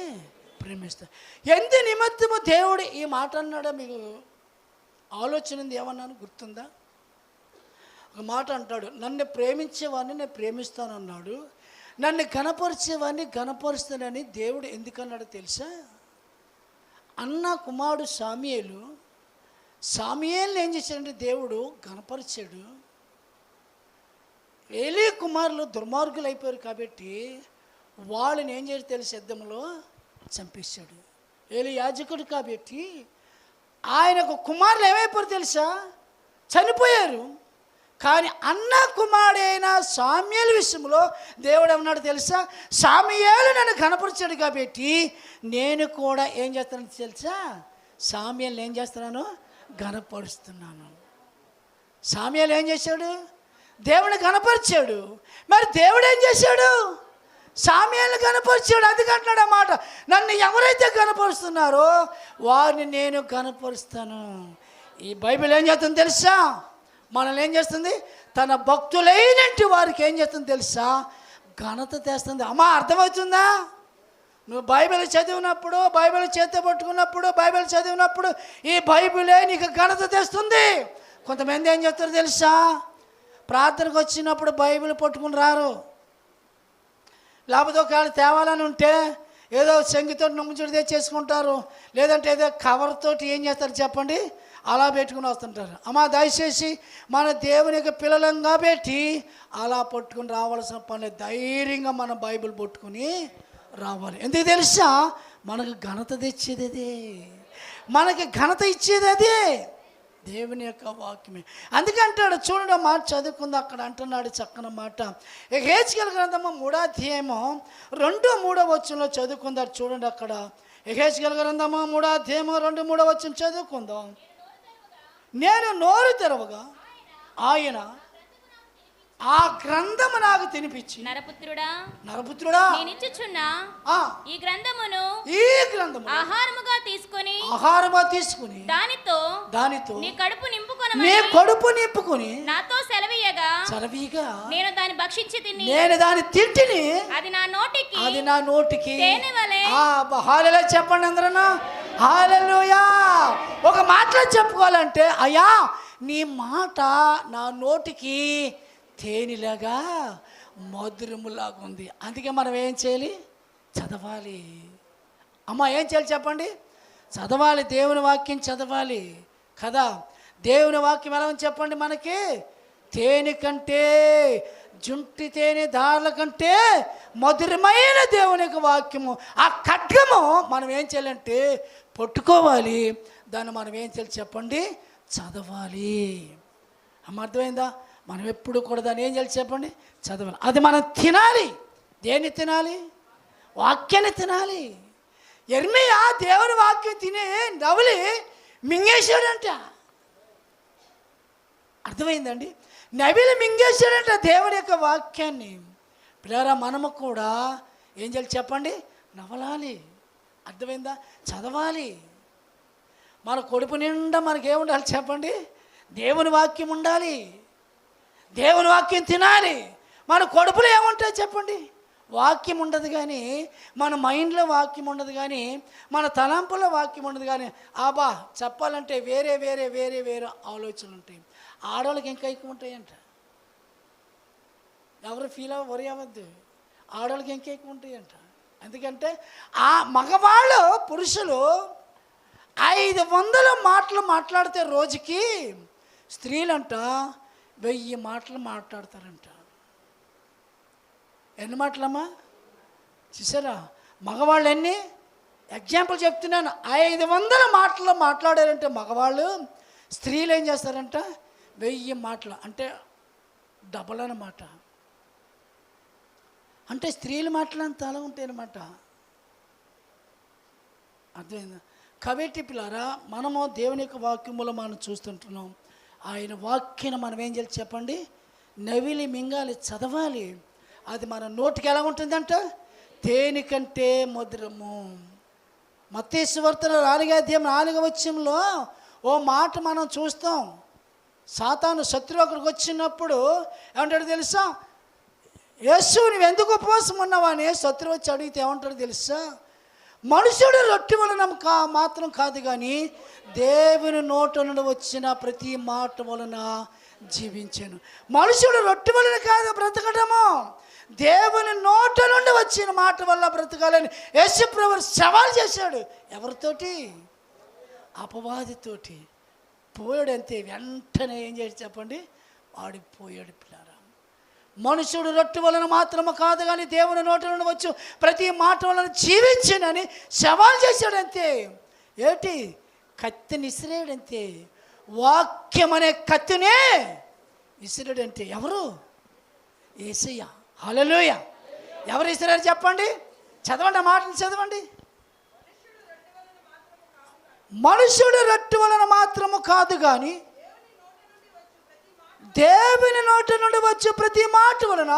ప్రేమిస్తాను. ఎందు నిమిత్తము దేవుడు ఈ మాట అన్నాడో మీకు ఆలోచన ఉంది? ఏమన్నాను గుర్తుందా? ఒక మాట అంటాడు, నన్ను ప్రేమించేవాడిని నేను ప్రేమిస్తాను అన్నాడు, నన్ను గణపరిచేవాడిని గణపరుస్తానని దేవుడు ఎందుకన్నాడో తెలుసా? అన్న కుమారుడు సామ్యూయేలుని ఏం చేశాడంటే దేవుడు గణపరిచాడు. ఏలీ కుమారులు దుర్మార్గులు అయిపోయారు కాబట్టి వాళ్ళని ఏం చేసి తెలుసు? యుద్ధంలో చంపేశాడు. ఏలీ యాజకుడు కాబట్టి ఆయనకు కుమారులు ఏమైపోయారు తెలుసా? చనిపోయారు. కానీ అన్న కుమారుడైన సామ్యూయేలు విషయంలో దేవుడు ఏమన్నాడు తెలుసా? సామ్యూయేలు నన్ను గణపరిచాడు కాబట్టి నేను కూడా ఏం చేస్తాను తెలుసా? సామ్యూయేలుని ఏం చేస్తున్నాను? గణపరుస్తున్నాను. సామ్యూయేలు ఏం చేశాడు? దేవుని గణపరిచాడు. మరి దేవుడు ఏం చేశాడు? సామ్యూయేలుని గణపరిచాడు. అందుకు అంటున్నాడు అన్నమాట, నన్ను ఎవరైతే గణపరుస్తున్నారో వారిని నేను గణపరుస్తాను. ఈ బైబిల్ ఏం చేస్తుంది తెలుసా? మనల్ని ఏం చేస్తుంది? తన భక్తులైనట్టి వారికి ఏం చేస్తుంది తెలుసా? ఘనత తెస్తుంది. అమ్మా, అర్థమవుతుందా? నువ్వు బైబిల్ చదివినప్పుడు, బైబిల్ చేత పట్టుకున్నప్పుడు, బైబిల్ చదివినప్పుడు ఈ బైబిలే నీకు ఘనత తెస్తుంది. కొంతమంది ఏం చెప్తారు తెలుసా? ప్రార్థనకు వచ్చినప్పుడు బైబిల్ పట్టుకుని రారు. లేకపోతే ఒకవేళ తేవాలని ఉంటే ఏదో సంగీతో నమ్ముచుడు తెచ్చేసుకుంటారు, లేదంటే ఏదో కవర్తోటి ఏం చేస్తారు చెప్పండి, అలా పెట్టుకుని వస్తుంటారు. అమ్మా, దయచేసి మన దేవుని యొక్క పిల్లలం కాబట్టి అలా పట్టుకుని రావాల్సిన పని, ధైర్యంగా మనం బైబిల్ పట్టుకుని రావాలి. ఎందుకు తెలుసా? మనకు ఘనత తెచ్చేది అదే, మనకి ఘనత ఇచ్చేది అదే, దేవుని యొక్క వాక్యమే. అందుకే అంటాడు, చూడండి మాట చదువుకుంది అక్కడ అంటున్నాడు చక్కని మాట. యెహెజ్కేలు గ్రంథము 3వ అధ్యాయము 2-3 వచనంలో చదువుకుందారు. చూడండి అక్కడ యెహెజ్కేలు గ్రంథము 3వ అధ్యాయము 2-3 వచనం చదువుకుందాం. నేను నోరు తెరవగా ఆయన ఆ గ్రంథము నాకు తినిపించి, నరపుత్రుడా నేనిచ్చుచున్న ఈ గ్రంథమును ఆహారముగా తీసుకొని దానితో నీ కడుపు నింపుకొని నాతో సెలవీయగా నేను దాన్ని భక్షించి తిని, నేను దాన్ని తింటిని, అది నా నోటికి తేనె వలె. హల్లెలూయా చెప్పండి అందరూ, హల్లెలూయా. ఒక మాటలో చెప్పుకోవాలంటే, అయ్యా నీ మాట నా నోటికి తేనెలాగా మధురములాగా ఉంది. అందుకే మనం ఏం చేయాలి? చదవాలి. అమ్మ, ఏం చేయాలి చెప్పండి? చదవాలి. దేవుని వాక్యం చదవాలి కదా. దేవుని వాక్యం ఎలా ఉంది చెప్పండి? మనకి తేనె కంటే, జుంటి తేనె దారుల కంటే మధురమైన దేవుని యొక్క వాక్యము, ఆ ఖడ్గము మనం ఏం చేయాలంటే పట్టుకోవాలి. దాన్ని మనం ఏం చేయాలి చెప్పండి? చదవాలి. అమ్మ, అర్థమైందా? మనం ఎప్పుడు కూడా దాన్ని ఏం చేయాలి చెప్పండి? చదవాలి. అది మనం తినాలి. దేన్ని తినాలి? వాక్యాన్ని తినాలి. యెర్మీయా దేవుని వాక్యం తిని నవలి మింగేశాడంట. అర్థమైందండి? నవిలి మింగేశాడంట దేవుని యొక్క వాక్యాన్ని. పిల్లరా, మనము కూడా ఏం చేయాలి చెప్పండి? నవలాలి. అర్థమైందా? చదవాలి. మన కడుపు నిండా మనకేముండాలి చెప్పండి? దేవుని వాక్యం ఉండాలి. దేవుని వాక్యం తినాలి. మన కడుపులో ఏముంటుంది చెప్పండి? వాక్యం ఉండదు. కానీ మన మైండ్లో వాక్యం ఉండదు, కానీ మన తలంపుల్లో వాక్యం ఉండదు. కానీ చెప్పాలంటే వేరే వేరే వేరే వేరే ఆలోచనలు ఉంటాయి. ఆడవాళ్ళకి ఇంకా ఎక్కువ ఉంటాయంట. ఎవరు వరి అవ్వద్దు, ఆడవాళ్ళకి ఇంకా ఎక్కువ ఉంటాయంట. ఎందుకంటే ఆ మగవాళ్ళు, పురుషులు 500 మాటలు మాట్లాడితే రోజుకి, స్త్రీలంట 1000 మాటలు మాట్లాడతారంట. ఎన్ని మాటలమ్మా చూసారా? మగవాళ్ళు ఎన్ని? ఎగ్జాంపుల్ చెప్తున్నాను. 500 మాటలు మాట్లాడారంటే మగవాళ్ళు. స్త్రీలు ఏం చేస్తారంట? 1000 మాటలు అంటే డబల్ అన్నమాట. అంటే స్త్రీల మాటలు అంత అలా ఉంటాయి అన్నమాట. అర్థమైందా? కాబట్టి పిల్లారా, మనము దేవుని యొక్క వాక్యములో మనం చూస్తుంటున్నాం. ఆయన వాక్యాన్ని మనం ఏం చేయాలి చెప్పండి? నవిలి మింగాలి, చదవాలి. అది మన నోటికి ఎలా ఉంటుందంట? తేనె కంటే మధురము. మత్తయి సువార్త 4:4 ఓ మాట మనం చూస్తాం. సాతాను శత్రువు అక్కడికి వచ్చినప్పుడు ఏమంటాడు తెలుసా? యేసు నువ్వు ఎందుకు ఉపవాసం ఉన్నావా అని శత్రువు వచ్చి అడిగితే ఏమంటాడు తెలుసా? మనుషుడు రొట్టె వలన మాత్రం కాదు కానీ దేవుని నోట నుండి వచ్చిన ప్రతి మాట వలన జీవించాను. మనుషుడు రొట్టె వలన కాదు బ్రతకడము, దేవుని నోట నుండి వచ్చిన మాట వల్ల బ్రతకాలని యేసు ప్రభువు సవాల్ చేశాడు. ఎవరితోటి? అపవాదితోటి. పోయాడు అంతే. వెంటనే ఏం చేసి చెప్పండి? వాడిపోయాడు. పిల్లారా, మనుషుడు రొట్టె వలన మాత్రము కాదు కానీ దేవుని నోట నుండి వచ్చు ప్రతి మాట వలన జీవించనని సవాల్ చేశాడు అంతే. ఏంటి? కత్తిని ఇసిరాడంతే. వాక్యం అనే కత్తినే ఇసిరాడంతే. ఎవరు? యేసయ్య. హల్లెలూయా. ఎవరు ఇసిరారు చెప్పండి? చదవండి, ఆ మాటలు చదవండి. మనుషుడు రొట్టె వలన మాత్రము కాదు కానీ దేవుని నోటి నుండి వచ్చే ప్రతి మాట వలన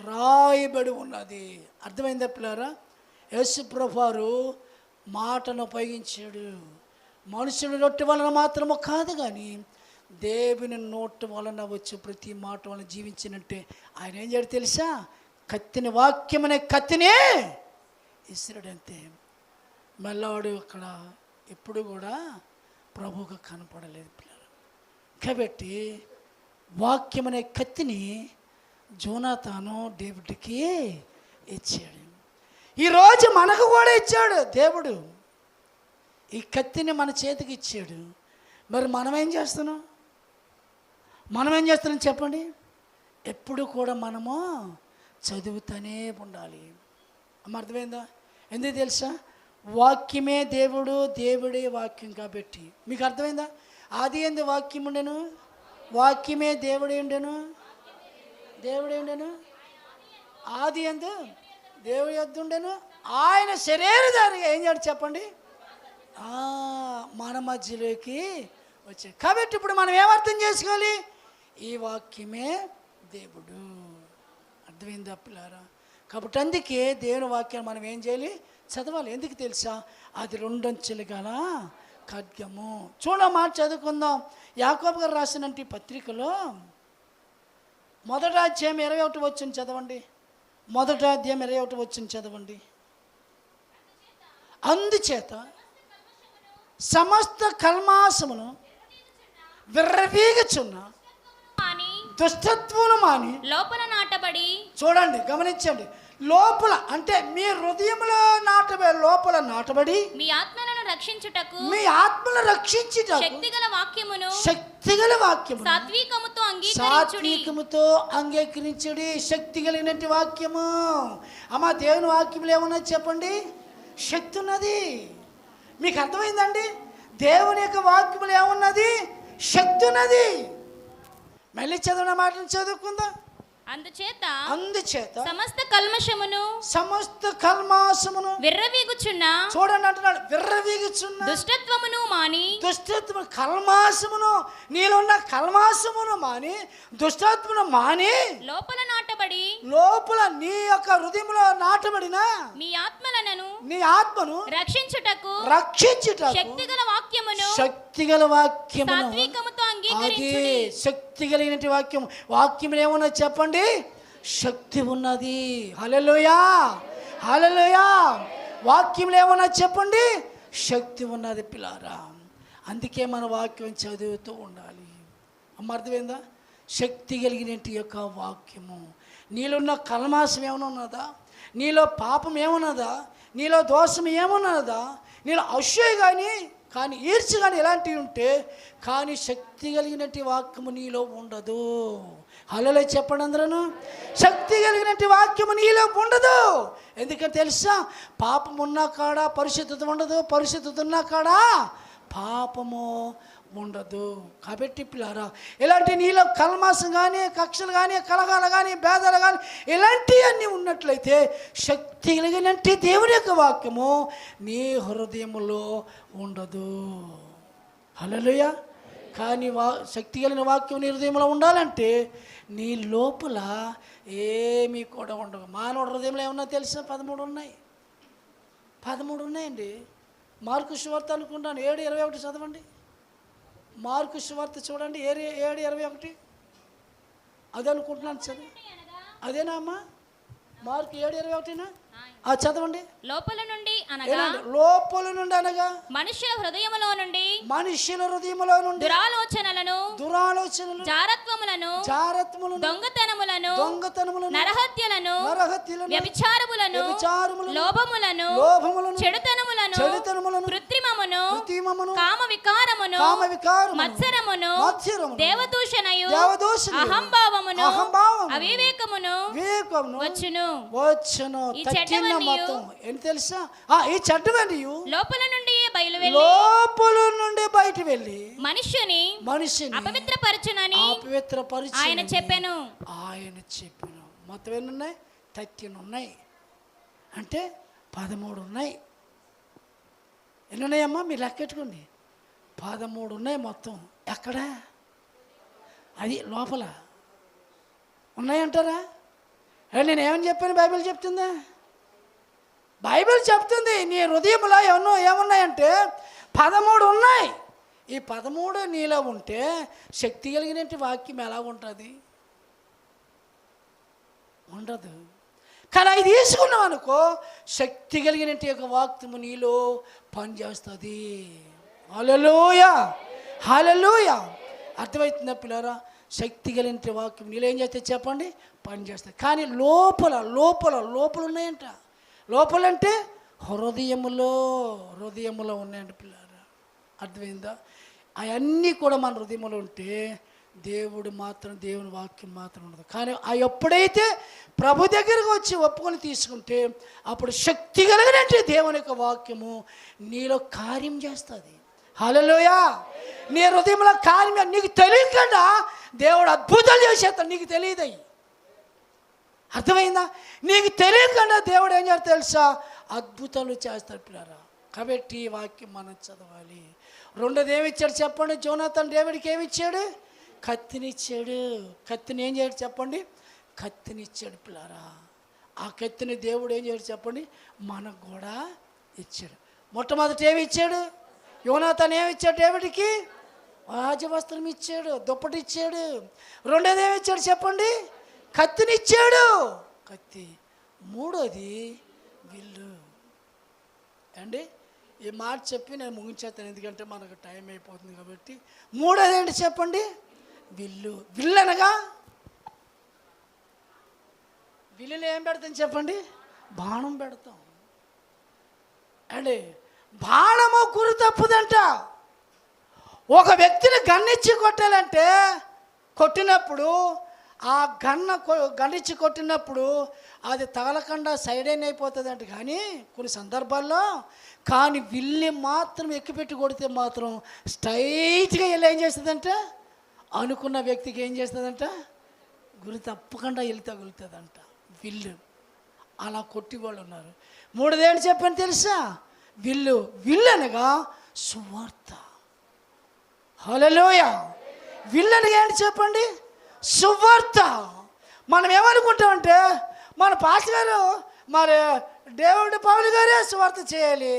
రాయబడి ఉన్నది. అర్థమైందా పిల్లారా? యేసు ప్రభువారు మాటను ఉపయోగించాడు. మనుషుని రొట్టె వలన మాత్రము కాదు కానీ దేవుని నోటి వలన వచ్చే ప్రతి మాట వలన జీవించినట్టే ఆయన ఏం చేయడు తెలుసా? కత్తిని, వాక్యం అనే కత్తినే ఇసిరాడంతే. మళ్ళాడు అక్కడ ఎప్పుడు కూడా ప్రభువుగా కనపడలేదు పిల్లలు. కాబట్టి వాక్యం అనే కత్తిని జోనాతాను డేవిడ్కి ఇచ్చాడు. ఈరోజు మనకు కూడా ఇచ్చాడు దేవుడు. ఈ కత్తిని మన చేతికి ఇచ్చాడు. మరి మనం ఏం చేస్తున్నాం? చెప్పండి? ఎప్పుడు కూడా మనము చదువుతూనే ఉండాలి. అమ్మ అర్థమైందా? ఎందుకు తెలుసా? వాక్యమే దేవుడు, దేవుడే వాక్యం. కాబట్టి మీకు అర్థమైందా? ఆది యందు వాక్యం ఉండెను, వాక్యమే దేవుడే ఉండెను, దేవుడే ఉండెను. ఆది యందు దేవుడి యొద్ద ఉండెను, ఆయన శరీరధారిగా ఏం చేయాలి చెప్పండి? మన మధ్యలోకి వచ్చాడు. కాబట్టి ఇప్పుడు మనం ఏమర్థం చేసుకోవాలి? ఈ వాక్యమే దేవుడు. అర్థమైందా పిల్లారా? కాబట్టి అందుకే దేవుని వాక్యాన్ని మనం ఏం చేయాలి? చదవాలి. ఎందుకు తెలుసా? అది 2 అంచెలు గల ఖడ్గము. మాట చదువుకుందాం. యాకోబు గారు రాసినటువంటి పత్రికలో 1వ అధ్యాయం 21 వచనం చదవండి. 1వ అధ్యాయం 21 వచనం చదవండి. అందుచేత సమస్త కల్మాసమును విర్రవీగుచున్న దుష్టత్వమును మాని లోపల నాటబడి. చూడండి, గమనించండి. లోపల అంటే మీ హృదయంలో నాటబడి, లోపల నాటబడి మీ ఆత్మలను రక్షించుటకు, శక్తిగల వాక్యమును సాత్వికముతో అంగీకరించుడి. శక్తి కలిగినటువంటి వాక్యము. అమ్మా, దేవుని వాక్యంలో ఏమన్నది చెప్పండి? శక్తి ఉన్నది. మీకు అర్థమైందండి? దేవుని యొక్క వాక్యములు ఏమున్నది? శక్తి ఉన్నది. మళ్ళీ చదివిన మాటను చదువుకుందాం. అందుచేత సమస్త కల్మషమును విర్రవీగుచున్న, చూడండి అంటున్నాడు, విర్రవీగుచున్న దుష్టత్వమును మాని, కల్మాసమును, నీలో ఉన్న కల్మాసమును మాని, దుష్టత్వమును మాని, లోపల నాటబడి, లోపల నీ యొక్క హృదయంలో నాటబడిన నీ ఆత్మను రక్షించుటకు శక్తిగల వాక్యమును సాత్వికముతో అంగీకరించుడి. అది శక్తి కలిగిన వాక్యం. వాక్యం ఏమన్నా చెప్పండి? శక్తి ఉన్నది. హల్లెలూయా, హల్లెలూయా. వాక్యంలో ఏమన్నా చెప్పండి? శక్తి ఉన్నది పిల్లారా. అందుకే మన వాక్యం చదువుతూ ఉండాలి. అమ్మ అర్థమైందా? శక్తి కలిగిన యొక్క వాక్యము. నీలో ఉన్న కల్మాసం ఏమైనా ఉన్నదా? నీలో పాపం ఏమున్నదా? నీలో దోషం ఏమున్నదా? నీలో అసూయ కానీ ఈర్ష్య కానీ ఇలాంటివి ఉంటే కానీ శక్తి కలిగినట్టు వాక్యము నీలో ఉండదు. హల్లెలూయా చెప్పండి అందరూ. శక్తి కలిగినట్టు వాక్యము నీలో ఉండదు. ఎందుకంటే తెలుసా? పాపం ఉన్నా కాడ పరిశుద్ధత ఉండదు, పరిశుద్ధత ఉన్నా కాడ పాపము ఉండదు. కాబట్టి పిల్లారా, ఇలాంటి నీలో కల్మాసం కానీ, కక్షలు కానీ, కలగాలు కానీ, భేదాలు కానీ ఇలాంటివన్నీ ఉన్నట్లయితే శక్తి కలిగినట్టు దేవుని యొక్క వాక్యము నీ హృదయములో ఉండదు. హల్లెలూయా. కానీ శక్తి కలిగిన వాక్యం నీ హృదయంలో ఉండాలంటే నీ లోపల ఏమీ కూడా ఉండవు. మానవుడి హృదయంలో ఏమన్నా తెలుసా? 13 ఉన్నాయి. 13 ఉన్నాయండి. మార్కు సువార్త అనుకుంటాను 7:21 చదవండి. మార్కు సువార్త చూడండి 7:21. అది అనుకుంటున్నాను, చదువు. అదేనా అమ్మా? మార్కు 7:21 చదవండి. లోపల నుండి అనగా మనుష్యుల హృదయములో నుండి దురాలోచనలను జారత్వములను దొంగతనములను నరహత్యలను వ్యభిచారములను లోభములను చెడుతనములను కృత్రిమమును కామ వికారమును మత్సరమును దేవదూషణయు అహంభావమును అవివేకమును వచ్చును. ఈ చెడ్డవన్నీ ఏం తెలుసా? ఈ చెడ్డవన్నీ లోపల నుండి బయట వెళ్ళి మనిషిని అపవిత్రపరచునని ఆయన చెప్పెను. మొత్తం ఎన్ని ఉన్నాయి? 13 ఉన్నాయి. అంటే 13 ఉన్నాయి. ఎన్ని ఉన్నాయమ్మా? మీరు లెక్కెట్టుకోండి. 13 ఉన్నాయి మొత్తం. ఎక్కడ? అది లోపల ఉన్నాయంటారా? నేను ఏమని చెప్పాను? బైబిల్ చెప్తుందా? బైబిల్ చెప్తుంది నీ హృదయంలో ఏమున్నాయంటే 13 ఉన్నాయి. ఈ 13 నీలో ఉంటే శక్తి కలిగినట్టు వాక్యం ఎలా ఉంటుంది? ఉండదు. కానీ అది తీసుకున్నావు అనుకో, శక్తి కలిగినట్టు యొక్క వాక్యము నీలో పనిచేస్తుంది. హల్లెలూయా, హల్లెలూయా. అర్థమవుతుందా పిల్లరా? శక్తి కలిగిన వాక్యం నీలో ఏం చేస్తే చెప్పండి? పనిచేస్తుంది. కానీ లోపల ఉన్నాయంట. లోపలంటే హృదయములో ఉన్నాయంట పిల్లరా. అర్థమైందా? అవన్నీ కూడా మన హృదయంలో ఉంటే దేవుని వాక్యం మాత్రం ఉండదు. కానీ ఎప్పుడైతే ప్రభు దగ్గరకు వచ్చి ఒప్పుకొని తీసుకుంటే అప్పుడు శక్తి కలిగినట్టు దేవుని యొక్క వాక్యము నీలో కార్యం చేస్తుంది. హల్లెలూయా. నీ హృదయంలో కార్యం నీకు తెలియకుండా దేవుడు అద్భుతాలు చేసేస్తాడు. నీకు తెలియదయ్యి. అర్థమైందా? నీకు తెలియకుండా దేవుడు ఏం చేస్తాడు తెలుసా? అద్భుతాలు చేస్తాడు పిల్లరా. కాబట్టి ఈ వాక్యం మనం చదవాలి. రెండోది ఏమిచ్చాడు చెప్పండి? జోనాథన్ డేవిడ్కి ఏమిచ్చాడు? కత్తినిచ్చాడు. కత్తిని ఏం చేయడు చెప్పండి? కత్తినిచ్చాడు పిల్లరా. ఆ కత్తిని దేవుడు ఏం చేయడు చెప్పండి? మనకు కూడా ఇచ్చాడు. మొట్టమొదటి ఏమి ఇచ్చాడు? యోనాథన్ ఏమిచ్చాడు డేవిడ్కి? రాజవస్త్రం ఇచ్చాడు, దుప్పటి ఇచ్చాడు. రెండోది ఏమి ఇచ్చాడు చెప్పండి? కత్తినిచ్చాడు. కత్తి. మూడోది విల్లు. అండి ఈ మాట చెప్పి నేను ముగించేస్తాను, ఎందుకంటే మనకు టైం అయిపోతుంది కాబట్టి. మూడోది ఏంటి చెప్పండి? విల్లు. విల్లు అనగా విల్లులో ఏం పెడతాం చెప్పండి? బాణం పెడతాం. అండి బాణము గురి తప్పుదంట. ఒక వ్యక్తిని గన్నిచ్చి కొట్టాలంటే కొట్టినప్పుడు ఆ గన్నిచ్చి కొట్టినప్పుడు అది తగలకుండా సైడ్ అయిపోతుంది అంట. కానీ కొన్ని సందర్భాల్లో కానీ విల్లి మాత్రం ఎక్కిపెట్టి కొడితే మాత్రం స్ట్రైట్గా వెళ్ళి ఏం చేస్తుందంటే అనుకున్న వ్యక్తికి ఏం చేస్తుందంట? గురి తప్పకుండా వెళ్ళి తగులుతుందంట విల్లు. అలా కొట్టి వాళ్ళు ఉన్నారు. మూడోది ఏంటి చెప్పని తెలుసా? విల్లు. విల్లు అనగా సువార్త. హల్లెలూయా. విల్లు అనగా ఏంటి చెప్పండి? సువార్త. మనం ఏమనుకుంటామంటే మన పాస్టర్ గారు మరి దేవుడి పౌలు గారే సువార్త చేయాలి,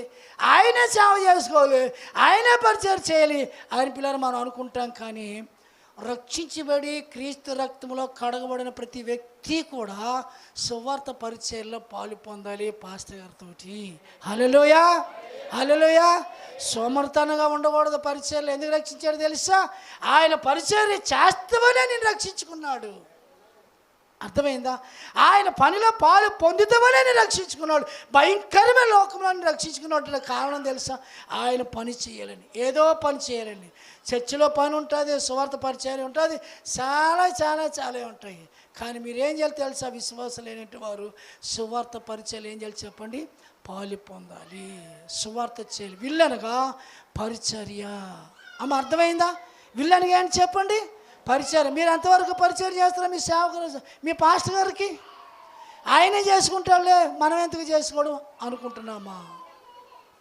ఆయనే సేవ చేసుకోవాలి, ఆయనే పరిచయం చేయాలి ఆయన పిల్లలు మనం అనుకుంటాం. కానీ రక్షించబడి క్రీస్తు రక్తంలో కడగబడిన ప్రతి వ్యక్తి కూడా సువార్త పరిచయంలో పాలు పొందాలి పాస్టర్ గారితో. హల్లెలూయా, హల్లెలూయా. సోమర్తనంగా ఉండకూడదు. పరిచయాలు ఎందుకు రక్షించాడు తెలుసా? ఆయన పరిచయం చేస్తామనే నేను రక్షించుకున్నాడు. అర్థమైందా? ఆయన పనిలో పాలు పొందుతామనే నేను రక్షించుకున్నాడు. భయంకరమైన లోకంలో రక్షించుకున్నట్టు కారణం తెలుసా? ఆయన పని చేయాలని, ఏదో పని చేయాలని. చర్చిలో పని ఉంటుంది, సువార్త పరిచయం ఉంటుంది, చాలా చాలా చాలా ఉంటాయి. కానీ మీరు ఏం చేయాలి తెలుసా? విశ్వాసం లేనట్టు వారు సువార్త పరిచయాలు ఏం చేయాలి చెప్పండి? పాలు పొందాలి, సువార్త చేయాలి. విల్లనగా పరిచర్య. అమ్మ అర్థమైందా? విల్లనగా అని చెప్పండి, పరిచర్య. మీరు ఎంతవరకు పరిచర్య చేస్తారా? మీ సేవకులు, మీ పాస్టర్ గారికి ఆయనే చేసుకుంటాడులే, మనం ఎందుకు చేసుకోవడం అనుకుంటున్నామా?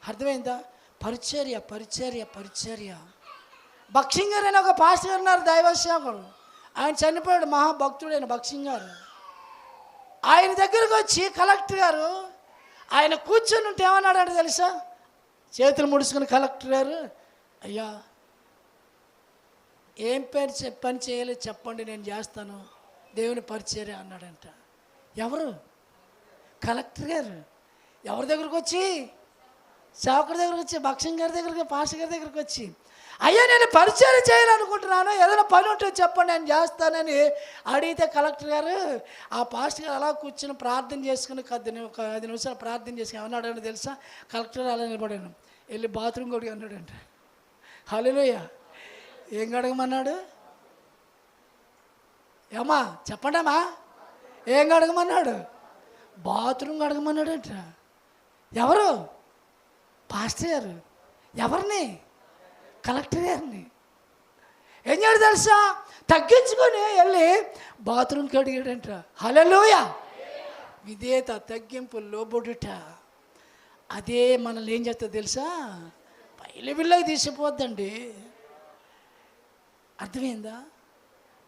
అర్థమైందా? పరిచర్య, పరిచర్య, పరిచర్య. భక్సింగ్ గారు అని ఒక పాస్టర్ గారు ఉన్నారు, దైవ సేవకుడు. ఆయన చనిపోయాడు, మహాభక్తుడైన భక్సింగ్ గారు. ఆయన దగ్గరకు వచ్చి కలెక్టర్ గారు ఆయన కూర్చొని ఉంటే ఏమన్నాడంటే తెలుసా? చేతులు ముడుచుకుని కలెక్టర్ గారు, అయ్యా ఏం పని చేయాలో చెప్పండి, నేను చేస్తాను, దేవుని పరిచర్య అన్నాడంట. ఎవరు? కలెక్టర్ గారు. ఎవరి దగ్గరకు వచ్చి? సేవకుడి దగ్గరకు వచ్చి, భక్సింగ్ గారి దగ్గరికి, పాస్టర్ గారి దగ్గరికి వచ్చి, అయ్యా నేను పరిచర్య చేయాలనుకుంటున్నాను, ఏదైనా పని ఉంటే చెప్పండి నేను చేస్తానని అడిగితే కలెక్టర్ గారు ఆ పాస్టర్ గారు అలా కూర్చొని ప్రార్థన చేసుకుని ఒక 5 నిమిషాలు ప్రార్థన చేసుకుని ఏమన్నాడని తెలుసా? కలెక్టర్ అలా నిలబడాను, వెళ్ళి బాత్రూమ్ కొడుకు అన్నాడంట. హల్లెలూయా. ఏం కడగమన్నాడు? ఏమా చెప్పండి అమ్మా, ఏం కడగమన్నాడు? బాత్రూమ్ కడగమన్నాడంట. ఎవరు? పాస్టర్ గారు. ఎవరిని? కలెక్టర్ గారిని. ఏం చేయాలి తెలుసా? తగ్గించుకొని వెళ్ళి బాత్రూమ్కి అడిగాడంట. హల్లెలూయా. విధేయత, తగ్గింపు, లోబడుట, అదే మనల్ని ఏం చేస్తుంది తెలుసా? పై లెవెల్లోకి తీసుకుపోద్దండి. అర్థమైందా?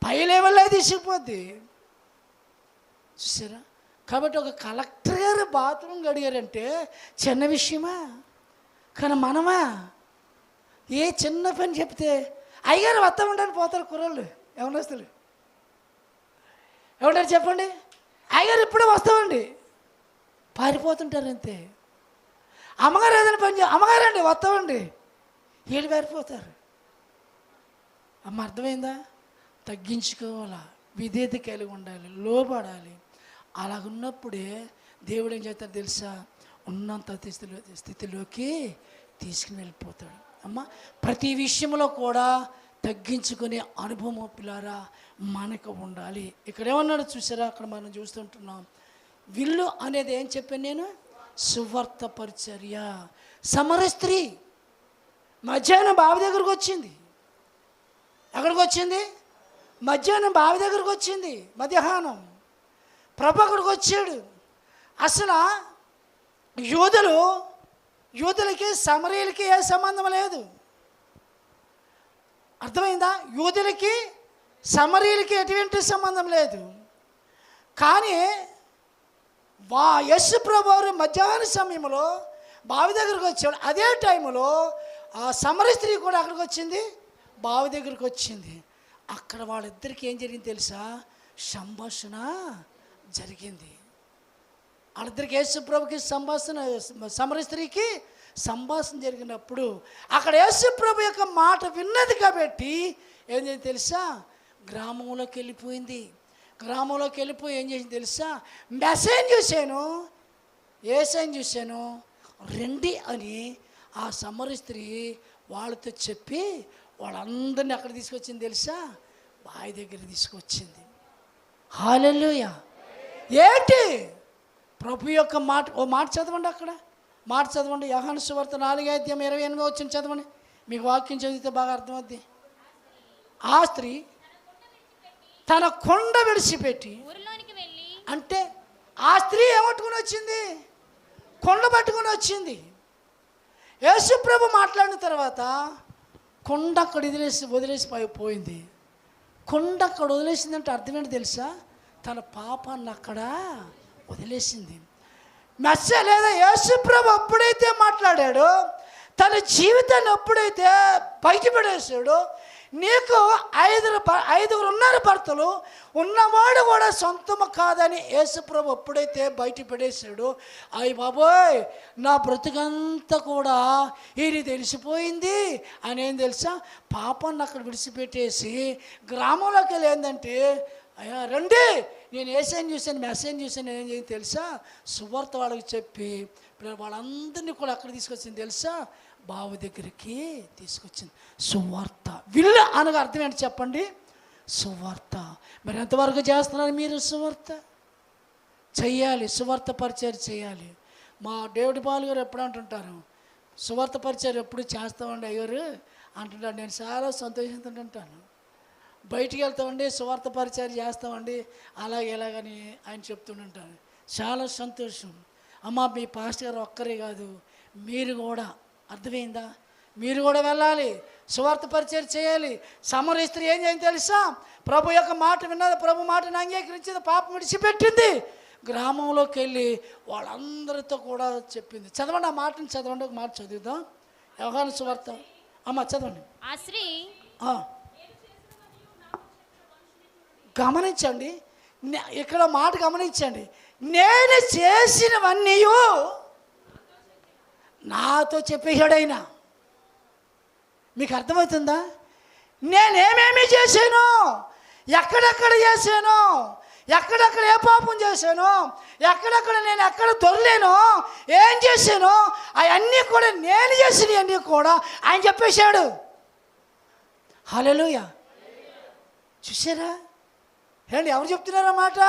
పై లెవెల్లోకి తీసుకుపోద్ది. చూసారా? కాబట్టి ఒక కలెక్టర్ గారు బాత్రూమ్ అడిగారంటే చిన్న విషయమా? కానీ మనమా ఏ చిన్న పని చెప్తే అయ్యగారు వస్తా ఉండని పోతారు కుర్రోళ్ళు, ఎవరొస్తారు? ఎవరంటారు చెప్పండి? అయ్యగారు ఇప్పుడే వస్తామండి, పారిపోతుంటారు అంతే. అమ్మగారు ఏదైనా పని అమ్మగారండి వస్తామండి, వీళ్ళు పారిపోతారు. అమ్మ అర్థమైందా? తగ్గించుకోవాలా, విధేయత కలిగి ఉండాలి, లోబడాలి. అలాగున్నప్పుడే దేవుడు ఏం చేస్తాడు తెలుసా? ఉన్నంత స్థితిలోకి తీసుకుని వెళ్ళిపోతాడు. అమ్మ ప్రతి విషయంలో కూడా తగ్గించుకునే అనుభవం పిల్లారా మనకు ఉండాలి. ఇక్కడ ఏమన్నాడు చూసారా? అక్కడ మనం చూస్తుంటున్నాం. విల్లు అనేది ఏం చెప్పాను నేను? సువార్త పరిచర్య. సమరయ స్త్రీ మధ్యాహ్నం బావి దగ్గరకు వచ్చింది. ఎక్కడికి వచ్చింది? మధ్యాహ్నం బావి దగ్గరకు వచ్చింది. మధ్యాహ్నం ప్రభు అక్కడికి వచ్చాడు. అసలు యూదులకి సమరయులకి ఏ సంబంధం లేదు. అర్థమైందా? యూదులకి సమరయులకి ఎటువంటి సంబంధం లేదు. కానీ యేసు ప్రభువు మధ్యాహ్న సమయంలో బావి దగ్గరకు వచ్చాడు. అదే టైంలో ఆ సమరయ స్త్రీ కూడా అక్కడికి వచ్చింది, బావి దగ్గరికి వచ్చింది. అక్కడ వాళ్ళిద్దరికి ఏం జరిగింది తెలుసా? సంభాషణ జరిగింది. వాళ్ళిద్దరికి యేసు ప్రభుకి సంభాషణ, సమరయ స్త్రీకి సంభాషణ జరిగినప్పుడు అక్కడ యేసు ప్రభు యొక్క మాట విన్నది కాబట్టి ఏం చేసింది తెలుసా? గ్రామంలోకి వెళ్ళిపోయింది. గ్రామంలోకి వెళ్ళిపోయి ఏం చేసింది తెలుసా? మెసేజ్ చూశాను, ఏసైని చూశాను, రండి అని ఆ సమరయ స్త్రీ వాళ్ళతో చెప్పి వాళ్ళందరినీ అక్కడ తీసుకొచ్చింది తెలుసా? బావి దగ్గర తీసుకొచ్చింది. హల్లెలూయా. ఏంటి? ప్రభు యొక్క మాట. ఓ మాట చదవండి, అక్కడ మాట చదవండి. యోహాను సువార్త 4:28 చదవండి. మీకు వాక్యం చదివితే బాగా అర్థమవుద్ది. ఆ స్త్రీ తన కొండ విడిచిపెట్టి, అంటే ఆ స్త్రీ ఏమట్టుకుని వచ్చింది? కొండ పట్టుకుని వచ్చింది. యేసు ప్రభు మాట్లాడిన తర్వాత కొండ అక్కడ వదిలేసి పోయింది. కొండ అక్కడ వదిలేసిందంటే అర్థం ఏంటి తెలుసా? తన పాపాన్ని అక్కడ వదిలేసింది. లేదా యేసు ప్రభు అప్పుడైతే మాట్లాడాడో, తన జీవితాన్ని ఎప్పుడైతే బయటపడేసాడో, నీకు 5 ఉన్నారు భర్తలు, ఉన్నవాడు కూడా సొంతము కాదని యేసు ప్రభు ఎప్పుడైతే బయటపడేసాడో, అయ్య బాబోయ్ నా బ్రతుకంతా కూడా ఇది తెలిసిపోయింది అని ఏం తెలుసా? పాపాన్ని అక్కడ విడిచిపెట్టేసి గ్రామంలోకి వెళ్ళి ఏంటంటే, అయ్యా రండి, నేను ఏసైని చూశాను, మెసేజ్ చూశాను, ఏం చేయండి తెలుసా? సువార్త వాళ్ళకి చెప్పి వాళ్ళందరినీ కూడా అక్కడ తీసుకొచ్చింది తెలుసా? బావి దగ్గరికి తీసుకొచ్చింది. సువార్త. విల్లు అనగా అర్థం ఏంటి చెప్పండి? సువార్త. మరి ఎంతవరకు చేస్తున్నారు మీరు? సువార్త చెయ్యాలి, సువార్త పరిచయం చేయాలి. మా డేవిడ్ పాల్ గారు ఎప్పుడు అంటుంటారు, సువార్త పరిచయం ఎప్పుడు చేస్తామండి అయ్యారు అంటుంటారు. నేను చాలా సంతోషిస్తుంటాను. బయటికి వెళ్తామండి, సువార్త పరిచయం చేస్తామండి, అలాగే ఎలాగని ఆయన చెప్తుంటాను. చాలా సంతోషం. అమ్మ, మీ పాస్టర్ గారు ఒక్కరే కాదు, మీరు కూడా, అర్థమైందా, మీరు కూడా వెళ్ళాలి, సువార్త పరిచయం చేయాలి. సమర స్త్రీ ఏం చేయాలి తెలుసా? ప్రభు యొక్క మాట విన్నది, ప్రభు మాటను అంగీకరించింది, పాపం విడిచిపెట్టింది, గ్రామంలోకి వెళ్ళి వాళ్ళందరితో కూడా చెప్పింది. చదవండి, ఆ మాటను చదవండి, ఒక మాట చదువుదాం. యోహాను సువార్త అమ్మ చదవండి. ఆ స్త్రీ గమనించండి, ఇక్కడ మాట గమనించండి, నేను చేసినవన్నీ నాతో చెప్పేశాడైనా. మీకు అర్థమవుతుందా? నేనేమేమి చేశాను, ఎక్కడెక్కడ చేశాను, ఎక్కడెక్కడ ఏ పాపం చేశాను, ఎక్కడెక్కడ నేను ఎక్కడ దొరలేను, ఏం చేశాను, అవన్నీ కూడా నేను చేసినవన్నీ కూడా ఆయన చెప్పేశాడు. హల్లెలూయా. చూసారా ఏంటి, ఎవరు చెప్తున్నారా మాట?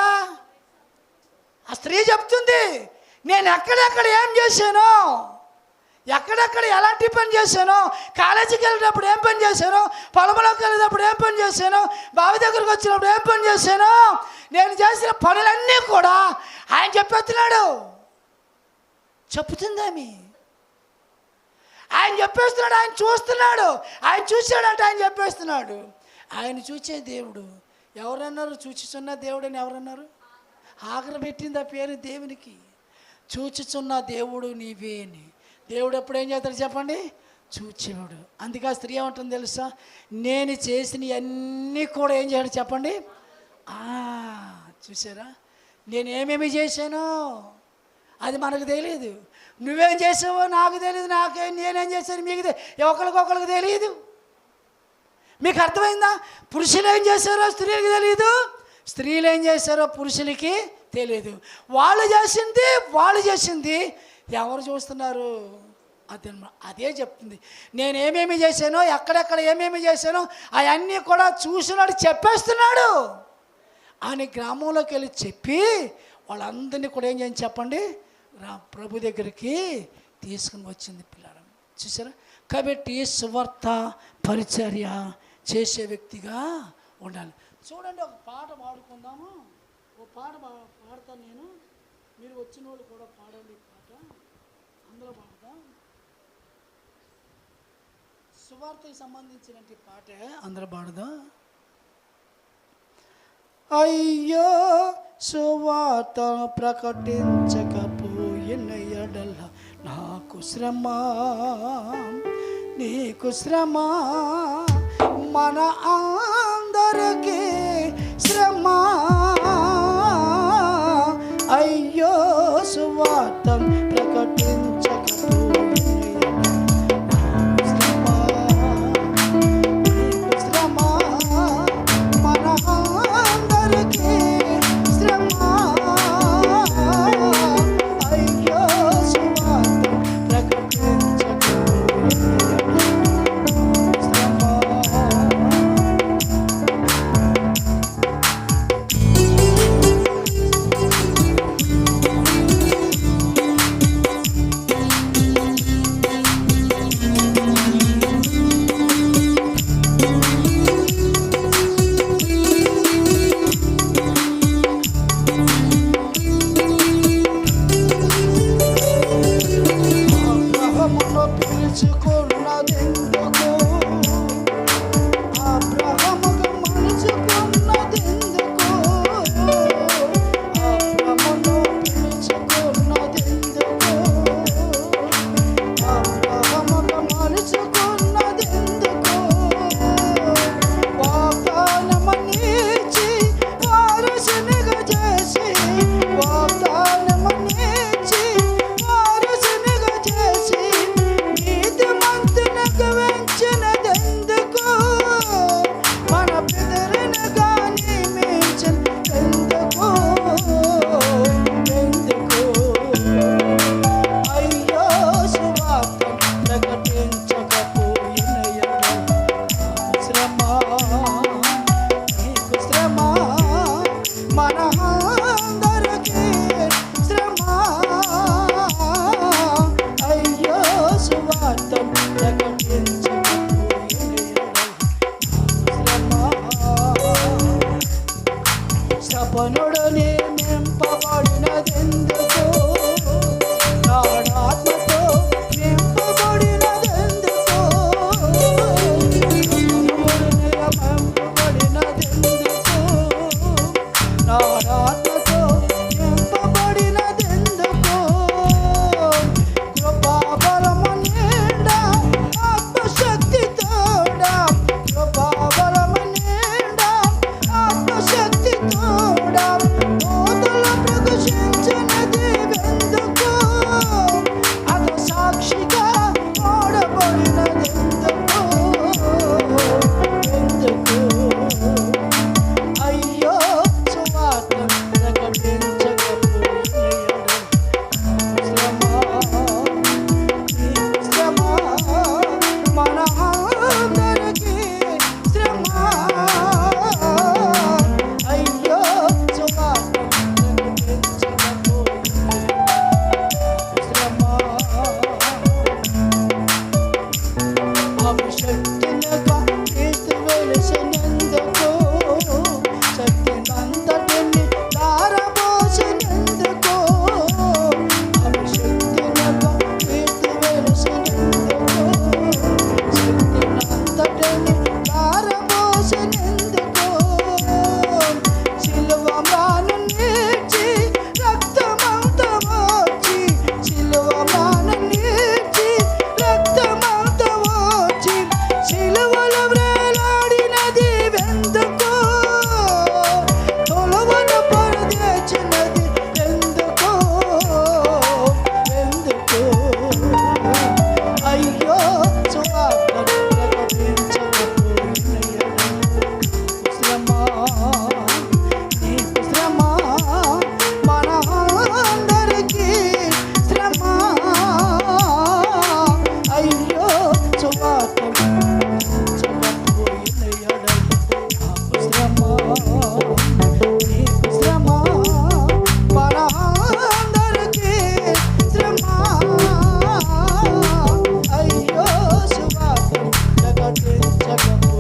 ఆ స్త్రీ చెప్తుంది, నేను ఎక్కడెక్కడ ఏం చేశాను, ఎక్కడెక్కడ ఎలాంటి పని చేశాను, కాలేజీకి వెళ్ళినప్పుడు ఏం పని చేశాను, పొలంలోకి వెళ్ళినప్పుడు ఏం పని చేశాను, బావి దగ్గరకు వచ్చినప్పుడు ఏం పని చేశాను, నేను చేసిన పనులన్నీ కూడా ఆయన చెప్పేస్తున్నాడు. చెప్తుందేమి? ఆయన చెప్పేస్తున్నాడు, ఆయన చూస్తున్నాడు, ఆయన చూశాడంటే ఆయన చెప్పేస్తున్నాడు. ఆయన చూసే దేవుడు. ఎవరన్నారు చూచుచున్న దేవుడు అని? ఎవరన్నారు? ఆఖరి పెట్టింది ఆ పేరు దేవునికి. చూచుచున్న దేవుడు నీవే అని. దేవుడు ఎప్పుడు ఏం చేస్తాడు చెప్పండి? చూచేవాడు. అందుకే ఆ స్త్రీ ఏమంటుంది తెలుసా? నేను చేసినవన్నీ కూడా ఏం చేయాలి చెప్పండి? చూసారా, నేనేమేమి చేశాను అది మనకు తెలియదు. నువ్వేం చేసావో నాకు తెలియదు, నేనేం చేశాను మీకు ఒకరికొకరికి తెలియదు. మీకు అర్థమైందా? పురుషులు ఏం చేశారో స్త్రీలకు తెలియదు, స్త్రీలు ఏం చేశారో పురుషులకి తెలియదు. వాళ్ళు చేసింది ఎవరు చూస్తున్నారు? అదే చెప్తుంది. నేను ఏమేమి చేశానో, ఎక్కడెక్కడ ఏమేమి చేశానో అవన్నీ కూడా చూసినాడు, చెప్పేస్తున్నాడు అని గ్రామంలోకి వెళ్ళి చెప్పి వాళ్ళందరినీ కూడా ఏం చేయండి చెప్పండి? ప్రభు దగ్గరికి తీసుకుని వచ్చింది పిల్లలు. చూసారా? కాబట్టి సువార్త పరిచర్య చేసే వ్యక్తిగా ఉండాలి. చూడండి, ఒక పాట పాడుకుందాము. ఒక పాట పాడతాను నేను, మీరు వచ్చిన వాళ్ళు కూడా పాడండి. పాట అందరూ పాడదాం. సువార్తకి సంబంధించినటువంటి పాటే అందరూ పాడదాం. అయ్యో సువార్త ప్రకటించకపోయిన ఎడల నాకు శ్రమ, నీకు శ్రమ, మన అందరికీ శ్రమ. అయ్యో సువార్త ప్రకటించకపోయిన శ్రమ, నీకు శ్రమ, మన అందరికీ శ్రమ. అయ్యో సువార్త ప్రకటించకపోయిన శ్రమ. అబ్రహమును పిలుచుకున్నదెందుకు, అబ్రహముకు మలుచుకున్నదెందుకు, అబ్రహమును పిలుచుకున్నదెందుకు, అబ్రహముకు మలుచుకున్నదెందుకు. వాగ్దానమనిచ్చి వారసునిగా చేసి, వాగ్దానమనిచ్చి వారసునిగా చేసి, నీతిమంతునికి వెంచిన శక్తినిగా క్రీస్తు వెలిసినందుకు, శక్తినంతటిని ధారపోసినందుకు, శక్తినిగా క్రీస్తు వెలిసినందుకు, శక్తినంతటిని ధారపోసినందుకు, సిలువ మ్రాను నీడ్చి రక్తమంత వచ్చి, సిలువ మ్రాను నీడ్చి రక్తమంత వచ్చి, సిలువలో వ్రేలాడినది వెందుకు, తొలవను పరదేచినది ఎందుకు, ఎందుకు అయ్యో సువార్తను ప్రకటించకపోయిన శ్రమ, నీకు శ్రమ, మన అందరికీ శ్రమ, అయ్యో సువార్తను ప్రకటించకపోయిన నాకు శ్రమ, నీకు శ్రమ, మన అందరికీ శ్రమ, అయ్యో సువార్తను ప్రకటించకపోయిన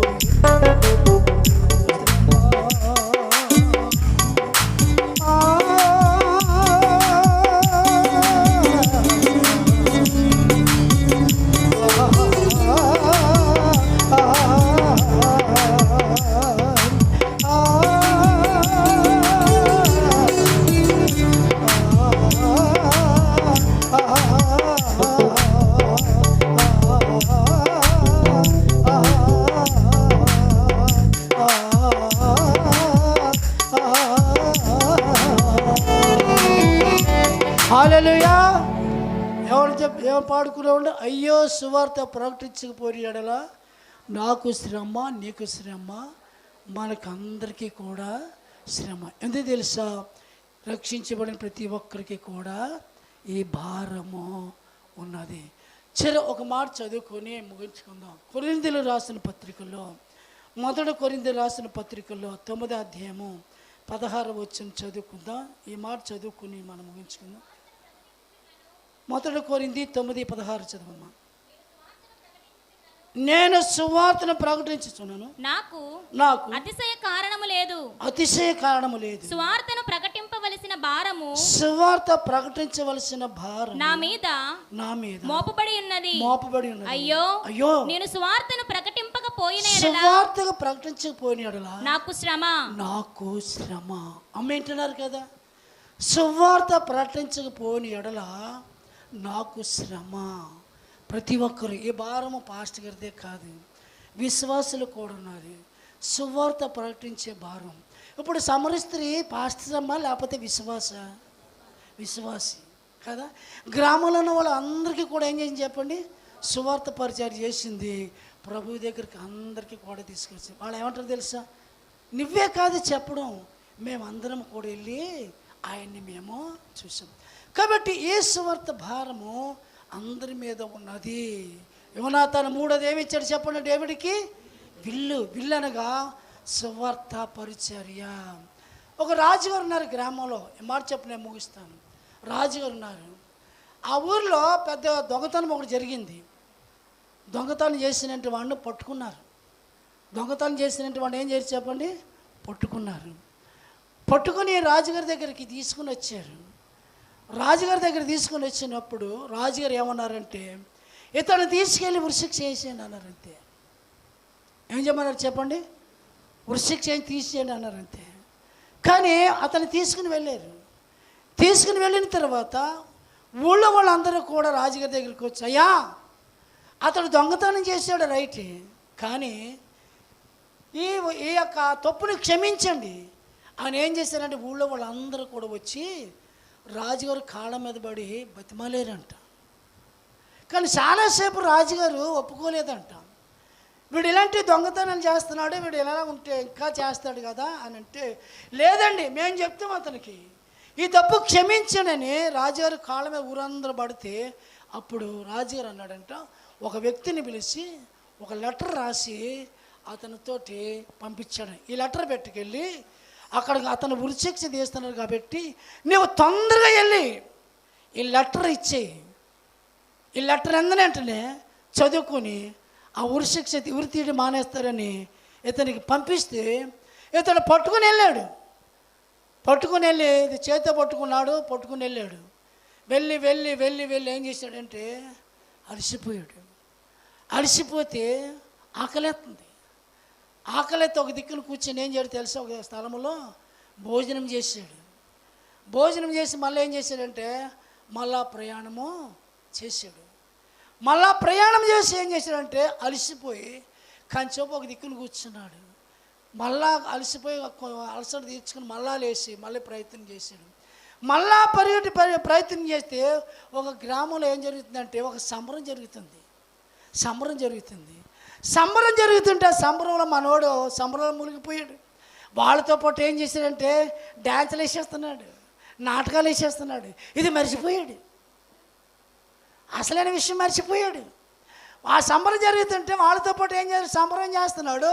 హల్లెలూయా. ఏం పాడుకునేవాళ్ళు? అయ్యో సువార్త ప్రకటించకపోయి ఎడల నాకు శ్రమ, నీకు శ్రమ, మనకందరికీ కూడా శ్రమ. ఎందుకు తెలుసా? రక్షించబడిన ప్రతి ఒక్కరికి కూడా ఈ భారము ఉన్నది. సరే, ఒక మాట చదువుకొని ముగించుకుందాం. కొరింథీయులు రాసిన పత్రికలో, మొదటి కొరింథీయులు రాసిన పత్రికలో 9వ అధ్యాయము 16వ వచనం చదువుకుందాం. ఈ మాట చదువుకుని మనం ముగించుకుందాం. మొదటి కొరింథీ 9:16 చదవమ్మా. నేను సువార్తను ప్రకటించుచున్నాను, నాకు అతిశయ కారణము లేదు, అతిశయ కారణము లేదు. సువార్తను ప్రకటింపవలసిన భారము, సువార్త ప్రకటించవలసిన భారం నా మీద మోపబడి ఉన్నది. అయ్యో అయ్యో నేను సువార్తను ప్రకటింపకపోయిన ఎడల, సువార్తను ప్రకటించకపోయిన ఎడల నాకు శ్రమ, నాకు శ్రమ. అమ్మేంటున్నారు కదా, సువార్త ప్రకటించకపోయిన ఎడల నాకు శ్రమ. ప్రతి ఒక్కరు, ఈ భారము పాస్టర్ గారిదే కాదు, విశ్వాసులు కూడా ఉన్నది. సువార్త ప్రకటించే భారం. ఇప్పుడు సమరస్త్రీ పాస్టర్ అమ్మ లేకపోతే విశ్వాసి కదా. గ్రామంలో ఉన్న వాళ్ళందరికీ కూడా ఏం చేసింది చెప్పండి? సువార్త పరిచయం చేసింది. ప్రభు దగ్గరికి అందరికీ కూడా తీసుకొచ్చింది. వాళ్ళు ఏమంటారు తెలుసా? నువ్వే కాదు చెప్పడం, మేమందరం కూడా వెళ్ళి ఆయన్ని మేము చూసాం. కాబట్టి ఏ సువార్త భారము అందరి మీద ఉన్నది. యోనాతాను 3వ ఏమి ఇచ్చాడు చెప్పండి? డేవిడ్కి విల్లు అనగా సువార్త పరిచర్య. ఒక రాజుగారు ఉన్నారు గ్రామంలో. మాట చెప్పు, నేను ముగిస్తాను. రాజుగారు ఉన్నారు. ఆ ఊరిలో పెద్ద దొంగతనం ఒకటి జరిగింది. దొంగతనం చేసినట్టు వాడిని పట్టుకున్నారు. దొంగతనం చేసినట్టు వాడిని ఏం చేసి చెప్పండి? పట్టుకున్నారు. పట్టుకుని రాజుగారి దగ్గరికి తీసుకుని వచ్చారు. రాజుగారి దగ్గర తీసుకుని వచ్చినప్పుడు రాజుగారు ఏమన్నారంటే, ఇతను తీసుకెళ్ళి ఉరిశిక్ష చేసేయండి అన్నారంతే. ఏం చేయమన్నారు చెప్పండి? ఉరిశిక్ష తీసేయండి అన్నారంతే. కానీ అతను తీసుకుని వెళ్ళారు. తీసుకుని వెళ్ళిన తర్వాత ఊళ్ళో వాళ్ళందరూ కూడా రాజుగారి దగ్గరికి వచ్చి, అయ్యా అతడు దొంగతనం చేశాడు రైట్, కానీ ఈ యొక్క తప్పుని క్షమించండి అని ఏం చేశారంటే ఊళ్ళో వాళ్ళందరూ కూడా వచ్చి రాజుగారు కాళ్ళ మీద పడి బతిమాలేరంట. కానీ చాలాసేపు రాజుగారు ఒప్పుకోలేదంట. వీడు ఇలాంటి దొంగతనం చేస్తున్నాడు, వీడు ఎలా ఉంటే ఇంకా చేస్తాడు కదా అని అంటే, లేదండి మేము చెప్తాం అతనికి ఈ తప్పు క్షమించనని రాజుగారు కాళ్ళ మీద ఊరందరూ పడితే, అప్పుడు రాజుగారు అన్నాడంట, ఒక వ్యక్తిని పిలిచి ఒక లెటర్ రాసి అతనితోటి పంపించాడు. ఈ లెటర్ పెట్టుకెళ్ళి అక్కడ అతను ఉరిశిక్ష తీస్తున్నారు కాబట్టి నువ్వు తొందరగా వెళ్ళి ఈ లెటర్ ఇచ్చేయి. ఈ లెటర్ ఎందనంటేనే చదువుకొని ఆ ఉరిశిక్ష ఉరి తీయడం మానేస్తారని ఇతనికి పంపిస్తే ఇతను పట్టుకుని వెళ్ళి ఇది చేతితో పట్టుకుని వెళ్ళాడు. వెళ్ళి ఏం చేశాడంటే అలసిపోతే ఆకలేస్తుంది. ఒక దిక్కున కూర్చొని ఏం చేయడు తెలుసా, ఒక స్థలంలో భోజనం చేసి మళ్ళీ ఏం చేశాడంటే మళ్ళా ప్రయాణం చేసి ఏం చేశాడంటే అలసిపోయి కంచేపు ఒక దిక్కున కూర్చున్నాడు. మళ్ళా అలసిపోయి అలసట తీర్చుకుని మళ్ళా లేచి మళ్ళీ ప్రయత్నం చేశాడు. మళ్ళా ప్రయత్నం చేస్తే ఒక గ్రామంలో ఏం జరుగుతుందంటే ఒక సంబరం జరుగుతుంది. ఆ సంబరంలో మనోడు సంబరంలో మునిగిపోయాడు. వాళ్ళతో పాటు ఏం చేశాడంటే డ్యాన్సులు వేసేస్తున్నాడు, నాటకాలు వేసేస్తున్నాడు. ఇది మర్చిపోయాడు, అసలైన విషయం మర్చిపోయాడు. ఆ సంబరం జరుగుతుంటే వాళ్ళతో పాటు ఏం చేయాలి, సంబరం చేస్తున్నాడు,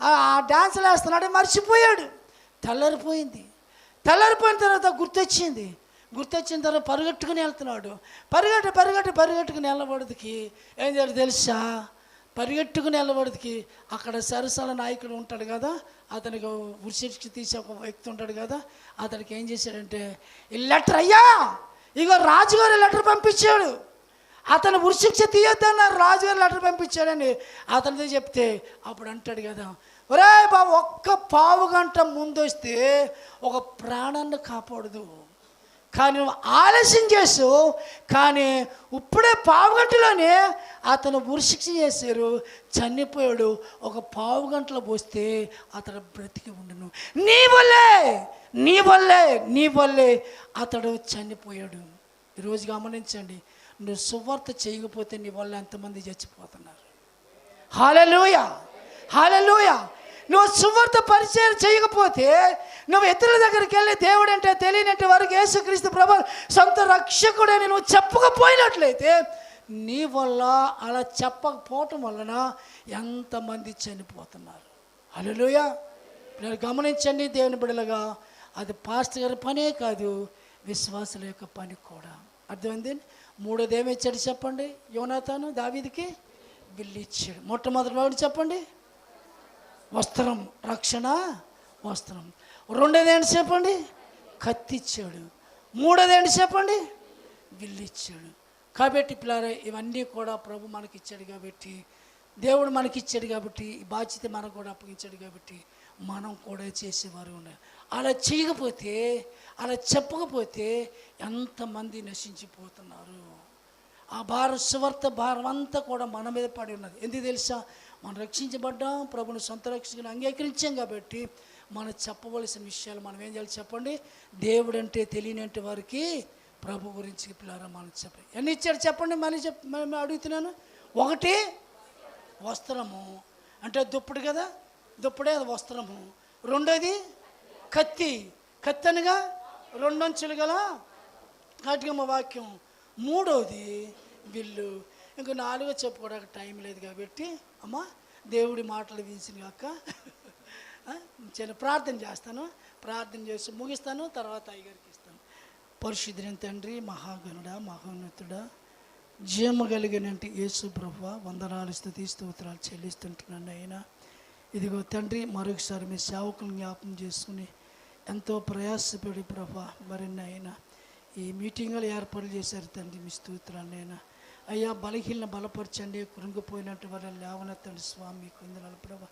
ఆ డ్యాన్సులు వేస్తున్నాడు, మర్చిపోయాడు. తెల్లారిపోయిన తర్వాత గుర్తొచ్చిన తర్వాత పరిగెట్టుకుని వెళ్తున్నాడు. పరిగెట్టుకుని వెళ్ళబడికి ఏం చేయాలి తెలుసా, పరిగెట్టుకుని వెళ్ళబడికి అక్కడ సరసాల నాయకుడు ఉంటాడు కదా, అతనికి ఉరిశిక్ష తీసే ఒక వ్యక్తి ఉంటాడు కదా, అతనికి ఏం చేశాడంటే ఈ లెటర్, అయ్యా ఇగో రాజుగారు లెటర్ పంపించాడు, అతను ఉరిశిక్ష తీయొద్దన్నారు, రాజుగారు లెటర్ పంపించాడని అతనితో చెప్తే అప్పుడు అంటాడు కదా, ఒరే బాబు ఒక్క పావు గంట ముందు వస్తే ఒక ప్రాణాన్ని కాపాడదు, కానీ ఆలస్యం చేసు, కానీ ఇప్పుడే పావు గంటలోనే అతను ఉరిశిక్ష చేశారు, చనిపోయాడు. ఒక పావు గంటలో పోస్తే అతడు బ్రతికి ఉండును. నీ వల్లే అతడు చనిపోయాడు. ఈరోజు గమనించండి, నువ్వు సువార్త చేయకపోతే నీ వల్ల ఎంతమంది చచ్చిపోతున్నారు. హల్లెలూయా. నువ్వు సువార్త పరిచయం చేయకపోతే, నువ్వు ఇతరుల దగ్గరికి వెళ్ళి దేవుడు అంటే తెలియనట్టు వరకు యేసుక్రీస్తు ప్రభు సొంత రక్షకుడని నువ్వు చెప్పకపోయినట్లయితే నీ వల్ల, అలా చెప్పకపోవటం వలన ఎంతమంది చనిపోతున్నారు. హల్లెలూయా. మీరు గమనించండి దేవుని బిడ్డలుగా, అది పాస్టర్ గారి పనే కాదు, విశ్వాసుల యొక్క పని కూడా. అర్థమైంది. మూడోది ఏమి ఇచ్చాడు చెప్పండి, యోనాతాను దావీదుకి విల్లు ఇచ్చాడు. మొట్టమొదటి వాడు చెప్పండి, వస్త్రం, రక్షణ వస్త్రం. రెండోది ఏంటి చెప్పండి, కత్తి ఇచ్చాడు. మూడోది ఏంటి చెప్పండి, విల్లు ఇచ్చాడు. కాబట్టి పిల్లలు ఇవన్నీ కూడా ప్రభు మనకి ఇచ్చాడు కాబట్టి, దేవుడు మనకి ఇచ్చాడు కాబట్టి, ఈ బాధ్యత మనకు కూడా అప్పగించాడు కాబట్టి మనం కూడా చేసేవారు ఉన్నారు. అలా చేయకపోతే, అలా చెప్పకపోతే ఎంతమంది నశించిపోతున్నారు. ఆ సువార్త భారం అంతా కూడా మన మీద పడి ఉన్నది. ఎందుకు తెలుసా, మనం రక్షించబడ్డాం, ప్రభుని సొంత రక్షకుని అంగీకరించాం కాబట్టి మనం చెప్పవలసిన విషయాలు మనం ఏం చేయాలి చెప్పండి. దేవుడు అంటే తెలియనంటే వారికి ప్రభు గురించి పిల్లరా మనం చెప్పండి. ఎన్ని ఇచ్చారు చెప్పండి, మళ్ళీ అడుగుతున్నాను. ఒకటి వస్త్రము, అంటే దుప్పటి కదా, దుప్పడే అది వస్త్రము. రెండోది కత్తి అనగా రెండంచులు గల ఖడ్గమ వాక్యం. మూడోది విల్లు. ఇంకో నాలుగో చెప్పుకోవడానికి టైం లేదు కాబట్టి అమ్మ దేవుడి మాటలు వినిసిన కాక చిన్న ప్రార్థన చేస్తాను, ప్రార్థన చేసి ముగిస్తాను, తర్వాత అయ్యగారికి ఇస్తాను. పరిశుద్ధుని తండ్రి, మహాగణుడా, మహోన్నతుడా, జీవము కలిగినంటి యేసు ప్రభువా, వందనాలు స్తుతి స్తోత్రాలు చెల్లిస్తుంటున్నాను అయినా. ఇదిగో తండ్రి, మరొకసారి మీ సేవకులను జ్ఞాపకం చేసుకుని ఎంతో ప్రయాసపడి ప్రభా మరి అయినా ఈ మీటింగులు ఏర్పాటు చేశారు తండ్రి, మీ స్తోత్రాలైనా. అయ్యా బలహీన బలపరచండి, కృంగిపోయినట్టు వాళ్ళని లేవనెత్తండి స్వామి, కొందనాలు ప్రభా.